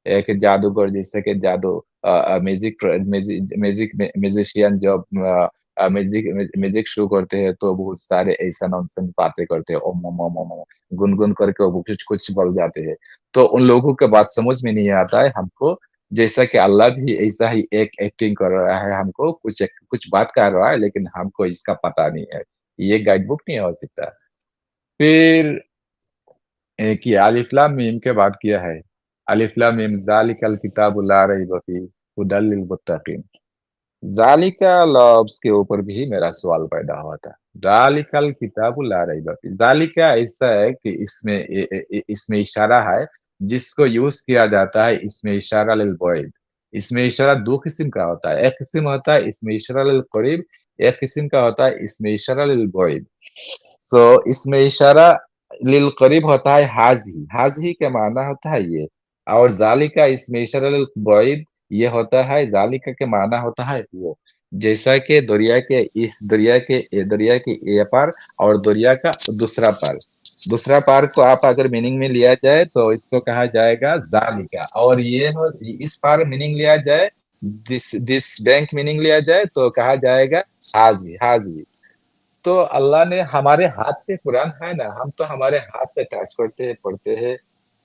एक जादूगर, जैसे कि जादू म्यूजिशियन जब म्यूजिक शुरू करते हैं तो बहुत सारे ऐसा नॉनसेंस बातें करते हैं, ओम ओम ओम ओम ओम, गुनगुन करके वो कुछ कुछ बोल जाते हैं। तो उन लोगों के बात समझ में नहीं आता है हमको। जैसा कि अल्लाह भी ऐसा ही एक एक्टिंग कर रहा है, हमको कुछ कुछ बात कर रहा है लेकिन हमको इसका पता नहीं है। ये गाइड बुक नहीं हो सकता। फिर एक ही अलिफ लाम मीम के बाद किया है, अलिफ लाम मीम ज़ालिकल किताबु ला रैब फीह हुदल लिल मुत्तकीन। ज़ालिका लफ्ज के ऊपर भी मेरा सवाल पैदा हुआ था। ज़ालिकल किताबु ला रैब फीह, ज़ालिका ऐसा है कि इसमें इशारा है जिसको यूज किया जाता है, इसमें इशारा लिल बैद। इसमें इशारा दो किस्म का होता है, एक किस्म होता है इसमें इशारा लिल करीब, एक किस्म का होता है इसमें इशारा लिल बैद। सो इसमें इशारा लिल करीब होता है हाजी, हाजी के माना होता है ये। और जालिका इसमें इशारा लिल बैद ये होता है, जालिका के माना होता है वो। जैसा कि दरिया के इस दरिया के ए पार और दरिया का दूसरा पार, दूसरा पार को आप अगर मीनिंग में लिया जाए तो इसको कहा जाएगा जालिका। और ये हो, इस पार मीनिंग लिया जाए, दिस बैंक मीनिंग लिया जाए तो कहा जाएगा हाजी, हाजी। तो अल्लाह ने हमारे हाथ पे कुरान है ना, हम तो हमारे हाथ से टच करते हैं, पढ़ते हैं,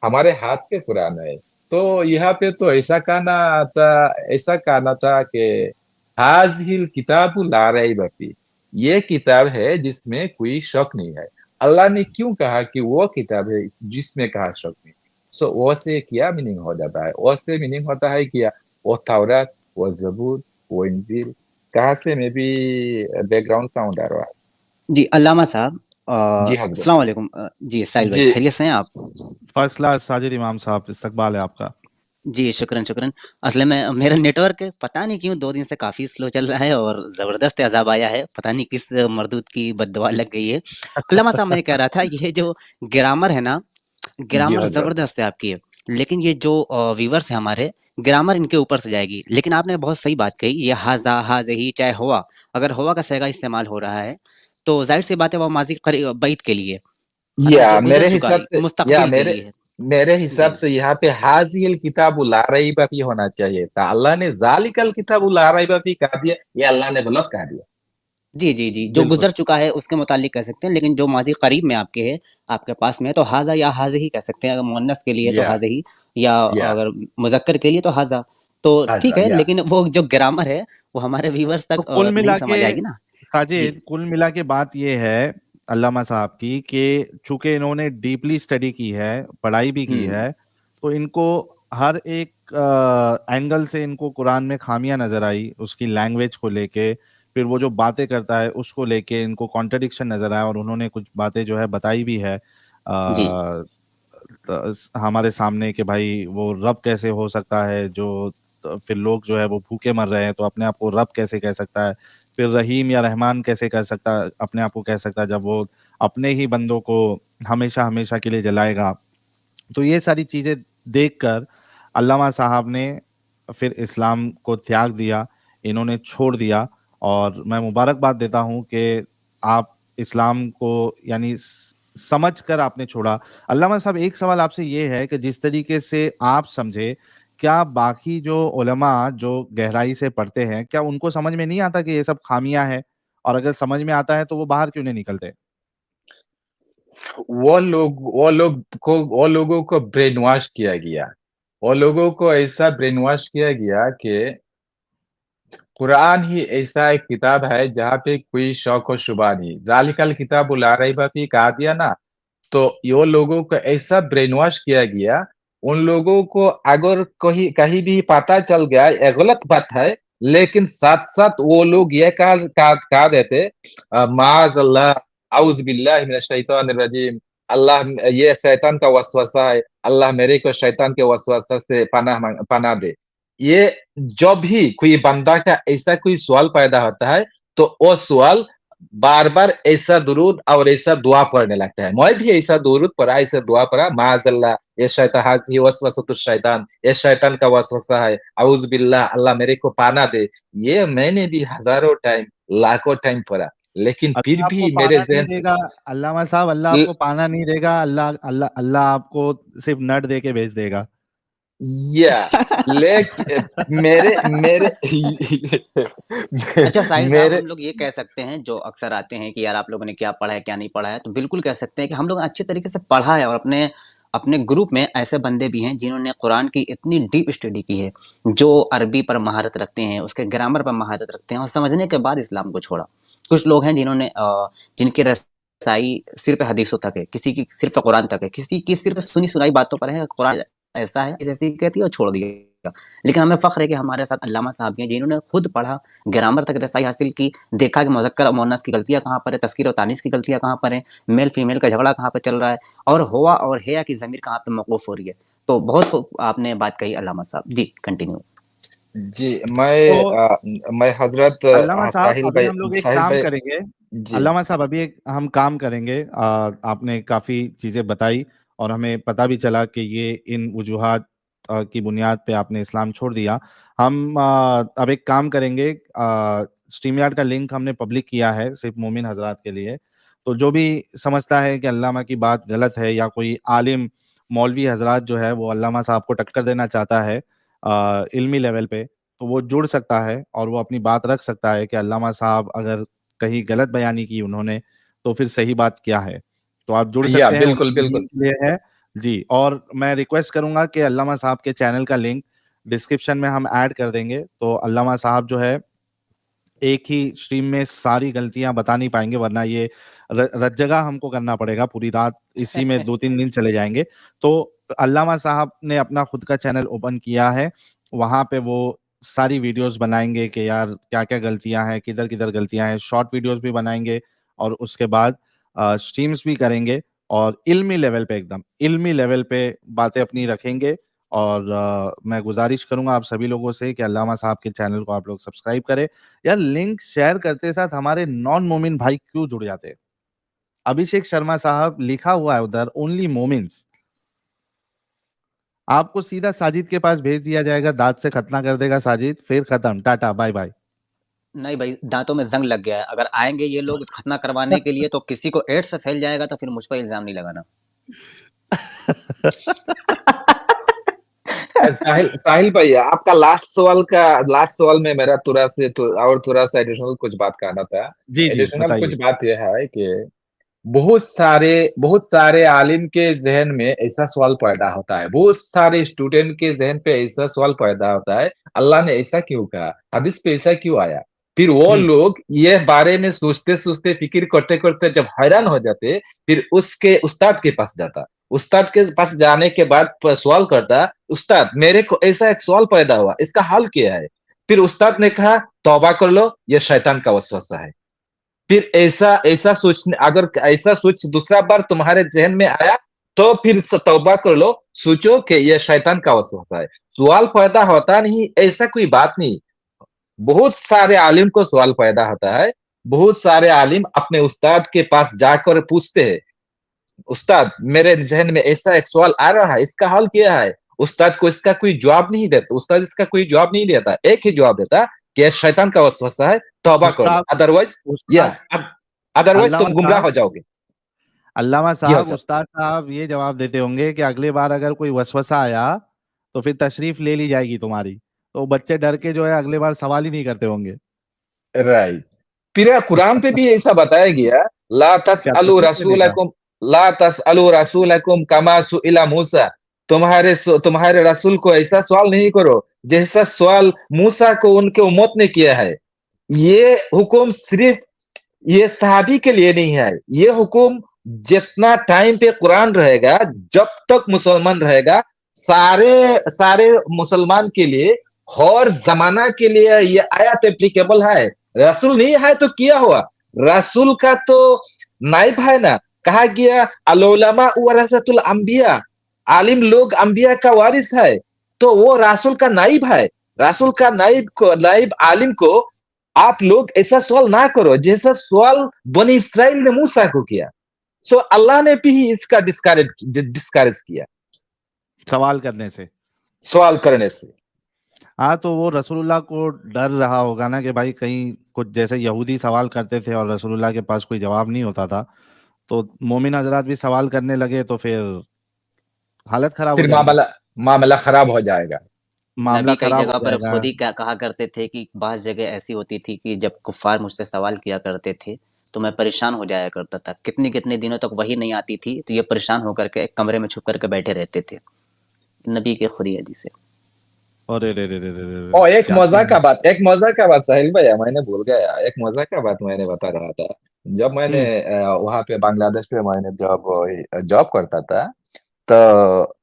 हमारे हाथ पे कुरान है। तो यहाँ पे तो ऐसा कहना था कि हाजिल किताबु ला रैब फीह, ये किताब है जिसमें कोई शक नहीं है। अल्लाह ने क्यों कहा कि वो किताब है जिसमें कहा शक नहीं? सो वो से क्या मीनिंग हो जाता है? वो से मीनिंग होता है कि वो तौरात, वो जबूर, वो इंजील। कहाँ से मे बी बैकग्राउंड साउंड आ रहा है? जी अल्लामा साहब, जी हजरत। अस्सलाम वालेकुम। जी साहिल भाई, जी खैरियत से हैं आप? फर्स्ट क्लास साजिद इमाम साहब, इस्तकबाल है आपका। जी शुक्रन शुक्रन। असल में मेरा नेटवर्क पता नहीं क्यों 2 दिन से काफ़ी स्लो चल रहा है और ज़बरदस्त अज़ाब आया है, पता नहीं किस मरदूत की बद्दुआ लग गई है। अल्लामा साहब, मैं कह रहा था ये जो ग्रामर है ना, जी ग्रामर हजरत। ज़बरदस्त है आपकी, लेकिन ये जो व्यूअर्स हैं हमारे, ग्रामर इनके ऊपर से जाएगी। लेकिन आपने बहुत सही बात कही, ये हाज़ा, हाज़िही, चाहे हुआ, अगर हुआ का सैगा इस्तेमाल हो रहा है तो ज़ाहिर-सी बात है वो माज़ी बैत के लिए, मतलब जो या गुज़र मेरे चुका हिसाब है, से, या मुस्तक़बिल के लिए है। मेरे हिसाब जी। से यहाँ पे हाजिल किताबु ला रैब फीह होना चाहिए था। अल्लाह ने जालिकल किताबु ला रैब फीह कह दिया, ये अल्लाह ने गलत कह दिया। जी, जी, जी, जो बिल्कुल। गुज़र चुका है उसके मुतालिक कह सकते हैं, लेकिन जो माज़ी करीब में आपके है, आपके पास में है तो हाज़ा या हाज़िही कह सकते हैं, अगर मुअन्नस के लिए तो या हाज़िही या या अगर मुज़क्कर के लिए तो हाज़ा। तो ठीक हाजा है, या लेकिन वो जो ग्रामर है वो हमारे व्यूअर्स तो तक कुल नहीं मिला समझ के आएगी ना। जी। साजिद, कुल मिला के बात ये है अल्लामा साहब की कि चूंकि इन्होंने डीपली स्टडी की है, पढ़ाई भी की हुँ। है, तो इनको हर एक एंगल से इनको कुरान में खामियां नजर आई, उसकी लैंग्वेज को लेके, फिर वो जो बातें करता है उसको लेके इनको कॉन्ट्रडिक्शन नजर आया, और उन्होंने कुछ बातें जो है बताई भी है जी। हमारे सामने कि भाई वो रब कैसे हो सकता है, जो फिर लोग जो है वो भूखे मर रहे हैं तो अपने आप को रब कैसे कह सकता है, फिर रहीम या रहमान कैसे कह सकता अपने आप को कह सकता है जब वो अपने ही बंदों को हमेशा हमेशा के लिए जलाएगा। तो ये सारी चीज़ें देखकर अल्लामा साहब ने फिर इस्लाम को त्याग दिया, इन्होंने छोड़ दिया, और मैं मुबारकबाद देता हूँ कि आप इस्लाम को यानी समझ कर आपने छोड़ा। अल्लामा साहब, एक सवाल आपसे ये है कि जिस तरीके से आप समझे, क्या बाकी जो उलमा जो गहराई से पढ़ते हैं, क्या उनको समझ में नहीं आता कि ये सब खामियां हैं? और अगर समझ में आता है तो वो बाहर क्यों नहीं निकलते? वो लोगों को ब्रेन वॉश किया गया। वो लोगों को ऐसा ब्रेन वॉश किया गया कि कुरान ही ऐसा एक किताब है जहाँ पे कोई शौक और शुबा नहीं। जालिकल किताब ला रैब फीह कहा दिया ना, तो यो लोगों को ऐसा ब्रेन वॉश किया गया, उन लोगों को अगर कहीं कहीं भी पता चल गया ये गलत बात है, लेकिन साथ साथ वो लोग ये कहा देते माज अल्लाह, औज बिल्लाहि मिनश शैतानिर रजीम, अल्लाह ये शैतान का वसवसा है, अल्लाह मेरे को शैतान के वसवसा से पनाह दे। ये जब भी कोई बंदा का ऐसा कोई सवाल पैदा होता है तो वो सवाल बार बार ऐसा दुरूद और ऐसा दुआ पढ़ने लगता है। मैं भी ऐसा दुरूद पढ़ा, ऐसा दुआ पढ़ा, माजल्ला ये शैतान हाजी वसवसतुश शैतान, ये शैतान का वसवसा है, औज बिल्लाह, अल्लाह मेरे को पाना दे। ये मैंने भी हजारों टाइम, लाखों टाइम पढ़ा, लेकिन फिर अल्लाह आपको भी मेरे पाना नहीं जहन देगा अल्लामा साहब, अल्लाह ल- आपको पाना नहीं देगा, अल्लाह अल्लाह अल्लाह आपको सिर्फ नट दे के भेज देगा। या मेरे मेरे अच्छा साहिल साहब, मेरे हम लोग ये कह सकते हैं जो अक्सर आते हैं कि यार आप लोगों ने क्या पढ़ा है क्या नहीं पढ़ा है, तो बिल्कुल कह सकते हैं कि हम लोग ने अच्छे तरीके से पढ़ा है, और अपने अपने ग्रुप में ऐसे बंदे भी हैं जिन्होंने कुरान की इतनी डीप स्टडी की है, जो अरबी पर महारत रखते हैं, उसके ग्रामर पर महारत रखते हैं, और समझने के बाद इस्लाम को छोड़ा। कुछ लोग हैं जिन्होंने जिनकी रसाई सिर्फ हदीसों तक है, किसी की सिर्फ कुरान तक है, किसी की सिर्फ सुनी सुनाई बातों पर है, कुरान ऐसा है जैसी कहती है और छोड़ दिया। लेकिन हमें फ़ख्र है कि हमारे साथ अल्लामा साहब भी हैं जिन्होंने खुद पढ़ा, ग्रामर तक रसाई हासिल की, देखा कि मुज़क्कर और मुअन्नस की गलतियाँ कहाँ पर है, तज़कीर और तानीस की गलतियाँ कहाँ पर हैं, मेल फीमेल का झगड़ा कहाँ पे चल रहा है, और हुआ और हिया की ज़मीर कहाँ पे मौक़ूफ़ हो रही है। तो बहुत आपने बात कही अल्लामा साहब। जी, कंटिन्यू। जी तो मैं हजरत अल्लामा साहब, अभी हम लोग एक साहिल काम भाई करेंगे। जी अल्लामा साहब, अभी एक हम काम करेंगे। आपने काफ़ी चीज़ें बताई और हमें पता भी चला कि ये इन वजूहात की बुनियाद पे आपने इस्लाम छोड़ दिया। हम अब एक काम करेंगे, स्ट्रीम यार्ड का लिंक हमने पब्लिक किया है सिर्फ मोमिन हजरात के लिए। तो जो भी समझता है कि अल्लामा की बात गलत है, या कोई आलिम मौलवी हजरात जो है वो अल्लामा साहब को टक्कर देना चाहता है इल्मी लेवल पे, तो वो जुड़ सकता है और वो अपनी बात रख सकता है कि अल्लामा साहब अगर कहीं गलत बयानी की उन्होंने, तो फिर सही बात क्या है। तो आप जुड़ या सकते हैं, बिल्कुल उनकी बिल्कुल लिंक ये है। जी, और मैं रिक्वेस्ट करूंगा कि अल्लामा साहब के चैनल का लिंक डिस्क्रिप्शन में हम ऐड कर देंगे। तो अल्लामा साहब जो है एक ही स्ट्रीम में सारी गलतियां बता नहीं पाएंगे, वरना ये रज्जगा हमको करना पड़ेगा, पूरी रात इसी में 2-3 दिन चले जाएंगे। तो अल्लामा साहब ने अपना खुद का चैनल ओपन किया है, वहां पे वो सारी वीडियोस बनाएंगे कि यार क्या क्या गलतियां हैं, किधर किधर गलतियां हैं, शॉर्ट वीडियोस भी बनाएंगे, और उसके बाद स्ट्रीम्स भी करेंगे, और इल्मी लेवल पे, एकदम इल्मी लेवल पे बातें अपनी रखेंगे। और मैं गुजारिश करूंगा आप सभी लोगों से कि अल्लामा साहब के चैनल को आप लोग सब्सक्राइब करें। यार, लिंक शेयर करते साथ हमारे नॉन मोमिन भाई क्यों जुड़ जाते हैं? अभिषेक शर्मा साहब लिखा हुआ है उधर, ओनली मोमिन्स। आपको सीधा साजिद के पास भेज दिया जाएगा, दांत से खतना कर देगा साजिद, फिर खत्म, टाटा बाय बाय। नहीं भाई, दांतों में जंग लग गया है। अगर आएंगे ये लोग खतना करवाने के लिए तो किसी को एड्स फैल जाएगा, तो फिर मुझ पर इल्जाम नहीं लगाना। साहिल साहिल भाई, आपका लास्ट सवाल में मेरा और थोड़ा सा एडिशनल कुछ बात कहना था। जी जी, एडिशनल कुछ बताइए। बात यह है कि बहुत सारे आलिम के जहन में ऐसा सवाल पैदा होता है, बहुत सारे स्टूडेंट के जहन पे ऐसा सवाल पैदा होता है, अल्लाह ने ऐसा क्यों कहा, हदीस पे ऐसा क्यों आया। फिर वो लोग ये बारे में सोचते सोचते फिक्र करते करते जब हैरान हो जाते, फिर उसके उस्ताद के पास जाता, उस्ताद के पास जाने के बाद सवाल करता, उस्ताद मेरे को ऐसा एक सवाल पैदा हुआ, इसका हल क्या है। फिर उस्ताद ने कहा तौबा कर लो, यह शैतान का वसवसा है। फिर ऐसा ऐसा सोचने, अगर ऐसा सोच दूसरा बार तुम्हारे जहन में आया तो फिर तौबा कर लो, सोचो कि यह शैतान का वसवसा है। सवाल पैदा होता नहीं ऐसा कोई बात नहीं, बहुत सारे आलिम को सवाल पैदा होता है, बहुत सारे आलिम अपने उस्ताद के पास जाकर पूछते हैं, उस्ताद मेरे जहन में ऐसा एक सवाल आ रहा है, इसका हल क्या है। उस्ताद को इसका कोई जवाब नहीं देता, उस्ताद इसका कोई जवाब नहीं देता, एक ही जवाब देता कि यह शैतान का वसवसा है, तौबा करो, उस्ताद अदरवाइज या उस्ताद अदरवाइज अल्लामा तुम गुमराह हो साहब जाओगे। अल्लामा जी हाँ साहब सर। उस्ताद साहब ये जवाब देते होंगे कि अगली बार अगर कोई वसवसा आया तो फिर तशरीफ ले ली जाएगी तुम्हारी, तो बच्चे डर के जो है अगली बार सवाल ही नहीं करते होंगे। राइट। फिर कुरान पे भी ऐसा बताया गया, ला क्या तसअलु तशरीफ लेने का? रसूलकुम ला तसअलु रसूलकुम कमा सुइला मूसा, तुम्हारे रसूल को ऐसा सवाल नहीं करो जैसा सवाल मूसा को उनके उम्मत ने किया है। ये हुक्म सिर्फ ये सहाबी के लिए नहीं है, ये हुक्म जितना टाइम पे कुरान रहेगा, जब तक मुसलमान रहेगा, सारे सारे मुसलमान के लिए हर जमाना के लिए ये आयत एप्लीकेबल है। रसूल नहीं है तो क्या हुआ, रसूल का तो नाइब है ना, कहा गया अल-उलमा वरसतुल अंबिया, आलिम लोग अंबिया का वारिस है, तो वो रसूल का नाइब है। रसूल का नाइब आलिम को आप लोग ऐसा सवाल ना करो जैसा सवाल बनी इसराइल ने मूसा को किया। सो अल्लाह ने भी इसका डिस्करेज किया सवाल करने से। सवाल करने से। हाँ, तो वो रसूलुल्लाह को डर रहा होगा ना कि भाई कहीं कुछ जैसे यहूदी सवाल करते थे और रसूलुल्लाह के पास कोई जवाब नहीं होता था, तो मोमिन हजरात भी सवाल करने लगे तो फिर हालत खराब हो फिर जाएगी, मामला खराब हो जाएगा। मामला नबी कई खराब हो जगह पर जाएगा। खुद ही कहा करते थे कि बाज़ जगह ऐसी होती थी कि जब कुफ़ार मुझसे सवाल किया करते थे तो मैं परेशान हो जाया करता था, कितने दिनों तक वही नहीं आती थी तो ये परेशान होकर के एक कमरे में छुप करके बैठे रहते थे। नबी के खुद ही हदीस है। अरे रे रे रे रे रे रे, और एक क्या मजा सीन का है। बात साहिल भैया, मैंने भूल गया, एक मजा का बात मैंने बता रहा था। जब मैंने वहां पे बांग्लादेश पे मैंने जॉब करता था, तो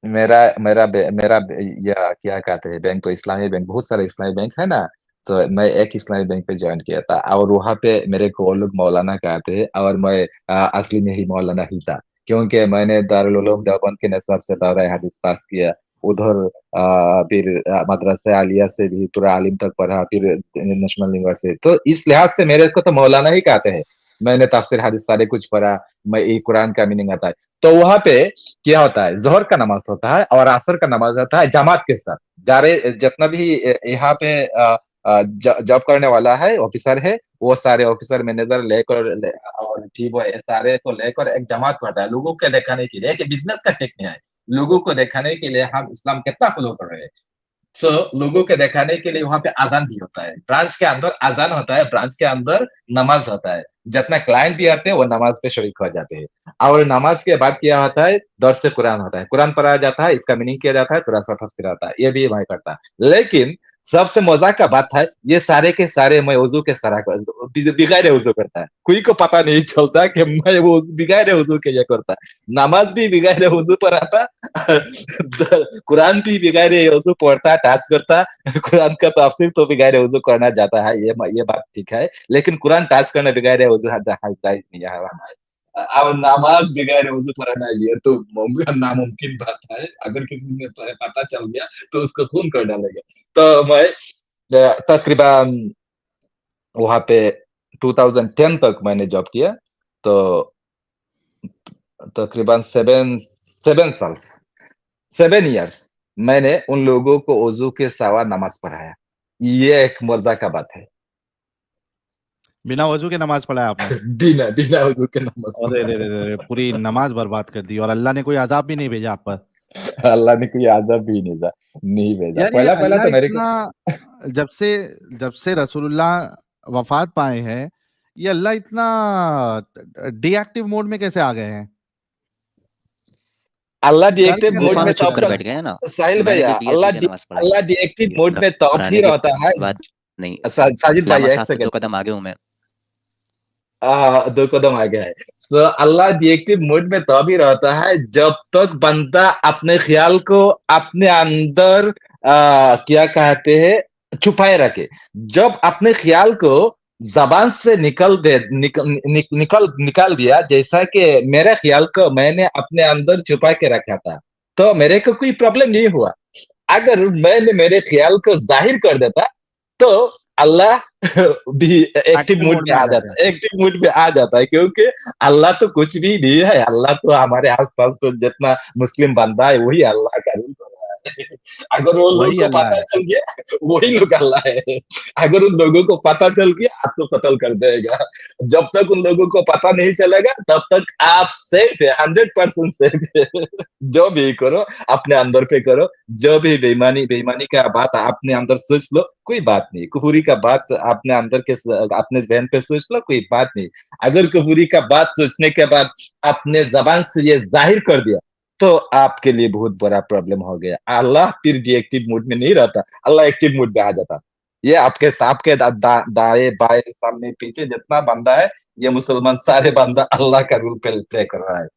मेरा मेरा मेरा या क्या कहते हैं बैंक, तो इस्लामी बैंक, बहुत सारे इस्लामी बैंक है ना, तो मैं एक इस्लामी बैंक पे ज्वाइन किया था, और वहां पे मेरे को वो लोग मौलाना कहते हैं, और मैं असली में ही मौलाना ही था, क्योंकि मैंने दारुल उलूम देवबंद के निसाब से दौरा हदीस पास किया, उधर फिर मदरसा आलिया से भी पूरा आलिम तक पढ़ा, फिर नेशनल यूनिवर्सिटी, तो इस लिहाज से मेरे को तो मौलाना ही कहते हैं। मैंने तफसीर हदीस सारे कुछ पढ़ा, मैं ये कुरान का मीनिंग आता है। तो वहां पे क्या होता है, जोहर का नमाज होता है और असर का नमाज होता है जमात के साथ। जितना भी यहाँ पे जॉब करने वाला है, ऑफिसर है, वो सारे ऑफिसर मैनेजर और टीम सारे को लेकर एक जमात पढ़ता है, लोगों को दिखाने के लिए, एक बिजनेस का टेक्निक है, लोगों को दिखाने के लिए हम इस्लाम कितना फॉलो कर रहे हैं। सो लोगों के दिखाने के लिए वहां पे अजान भी होता है, ब्रांच के अंदर अजान होता है, ब्रांच के अंदर नमाज होता है, जितना क्लाइंट भी आते हैं वो नमाज पे शरीक हो जाते हैं। और नमाज के बाद क्या होता है, दर्स से कुरान होता है, कुरान पढ़ा जाता है, इसका मीनिंग किया जाता है, थोड़ा सा तफसीर आता है, ये भी मैं करता है। लेकिन सबसे मजाक का बात है, ये सारे के सारे मैं वजू के सारा बिगाड़े वजू करता है, कोई को पता नहीं चलता कि मैं वो बिगाड़े वजू के ये करता है, नमाज भी बिगाड़े वजू पर आता, कुरान भी बिगाड़े वजू पढ़ता, टच करता, कुरान का तफसीर तो बिगाड़े वजू करना जाता है, ये बात ठीक है, लेकिन कुरान टच करना बिगाड़े वजू जायज नहीं है, हराम है। और नमाज बिगाड़े वजू पढ़ना ये तो नामुमकिन बात है, अगर किसी ने पता चल गया तो उसको खून कर डालेगा। तो मैं तकरीबन वहां पे 2010 तक मैंने जॉब किया, तो तकरीबन 7 इयर्स मैंने उन लोगों को वजू के सवा नमाज पढ़ाया। ये एक मजा का बात है। बिना वजू के नमाज पढ़ा आपने? बिना वजू के नमाज अरे रे रे रे, पूरी नमाज बर्बाद कर दी, और अल्लाह ने कोई अजाब भी नहीं भेजा आप पर? अल्लाह ने कोई आजाब भी नहीं भेजा। यार ये पहला अल्लाह तो मेरे को इतना, जब से रसूलुल्लाह वफात पाए हैं, ये अल्लाह इतना डीएक्टिव मोड में कैसे आ गए हैं? अल्लाह कर डीएक्टिव क्या मोड गुफा रहे में में हैं छुप तब कर बेचारे? बैठ गए हैं ना। साहिल मैंने भैया भी बीएचडी की नमाज पढ़ाई अल्लाह है डीएक्टिव मोड में तब पुराने ही के रहता है बाद नहीं। साजिद भाई लामा एक साहब से 2 सेकंड कदम आगे हूँ मैं। 2 कदम आगे है। तो अल्लाह डीएक्टिव मोड में तभी रहता है जब तक बंदा अपने ख्याल को अपने अंदर क्या कहते हैं छुपाए रखे। जब अपने ख्याल को जबान से निकाल दिया, जैसा कि मेरे ख्याल को मैंने अपने अंदर छुपा के रखा था, तो मेरे को कोई प्रॉब्लम नहीं हुआ। अगर मैंने मेरे ख्याल को जाहिर कर देता तो अल्लाह भी एक्टिव एक्टिव मूड मोड में में आ आ जाते जाता हैं। है, एक्टिव मूड में आ जाता है, क्योंकि अल्लाह तो कुछ भी नहीं है। अल्लाह तो हमारे आसपास तो जितना मुस्लिम बंदा है वही अल्लाह का रूल कर रहा है। अगर वो लोग वही को अल्लाह पता है। चल गया वही लोग अल्लाह है। अगर उन लोगों को पता चल गया आप तो कत्ल कर देगा। जब तक उन लोगों को पता नहीं चलेगा तब तक आप सेफ है, 100% सेफ है। जो भी करो अपने अंदर पे करो, जो भी बेईमानी का बात अपने अंदर सोच लो, कोई बात नहीं। कुफरी का बात अपने अंदर के अपने ज़हन पे सोच लो, कोई बात नहीं। अगर कुफरी का बात सोचने के बाद अपने ज़बान से ये ज़ाहिर कर दिया, तो आपके लिए बहुत बड़ा प्रॉब्लम हो गया। अल्लाह फिर डीएक्टिव मोड में नहीं रहता, अल्लाह एक्टिव मोड में आ जाता। ये आपके दाएँ, बाएँ, सामने, पीछे जितना बंदा है, ये मुसलमान सारे बंदा अल्लाह का रूल प्ले कर रहा है।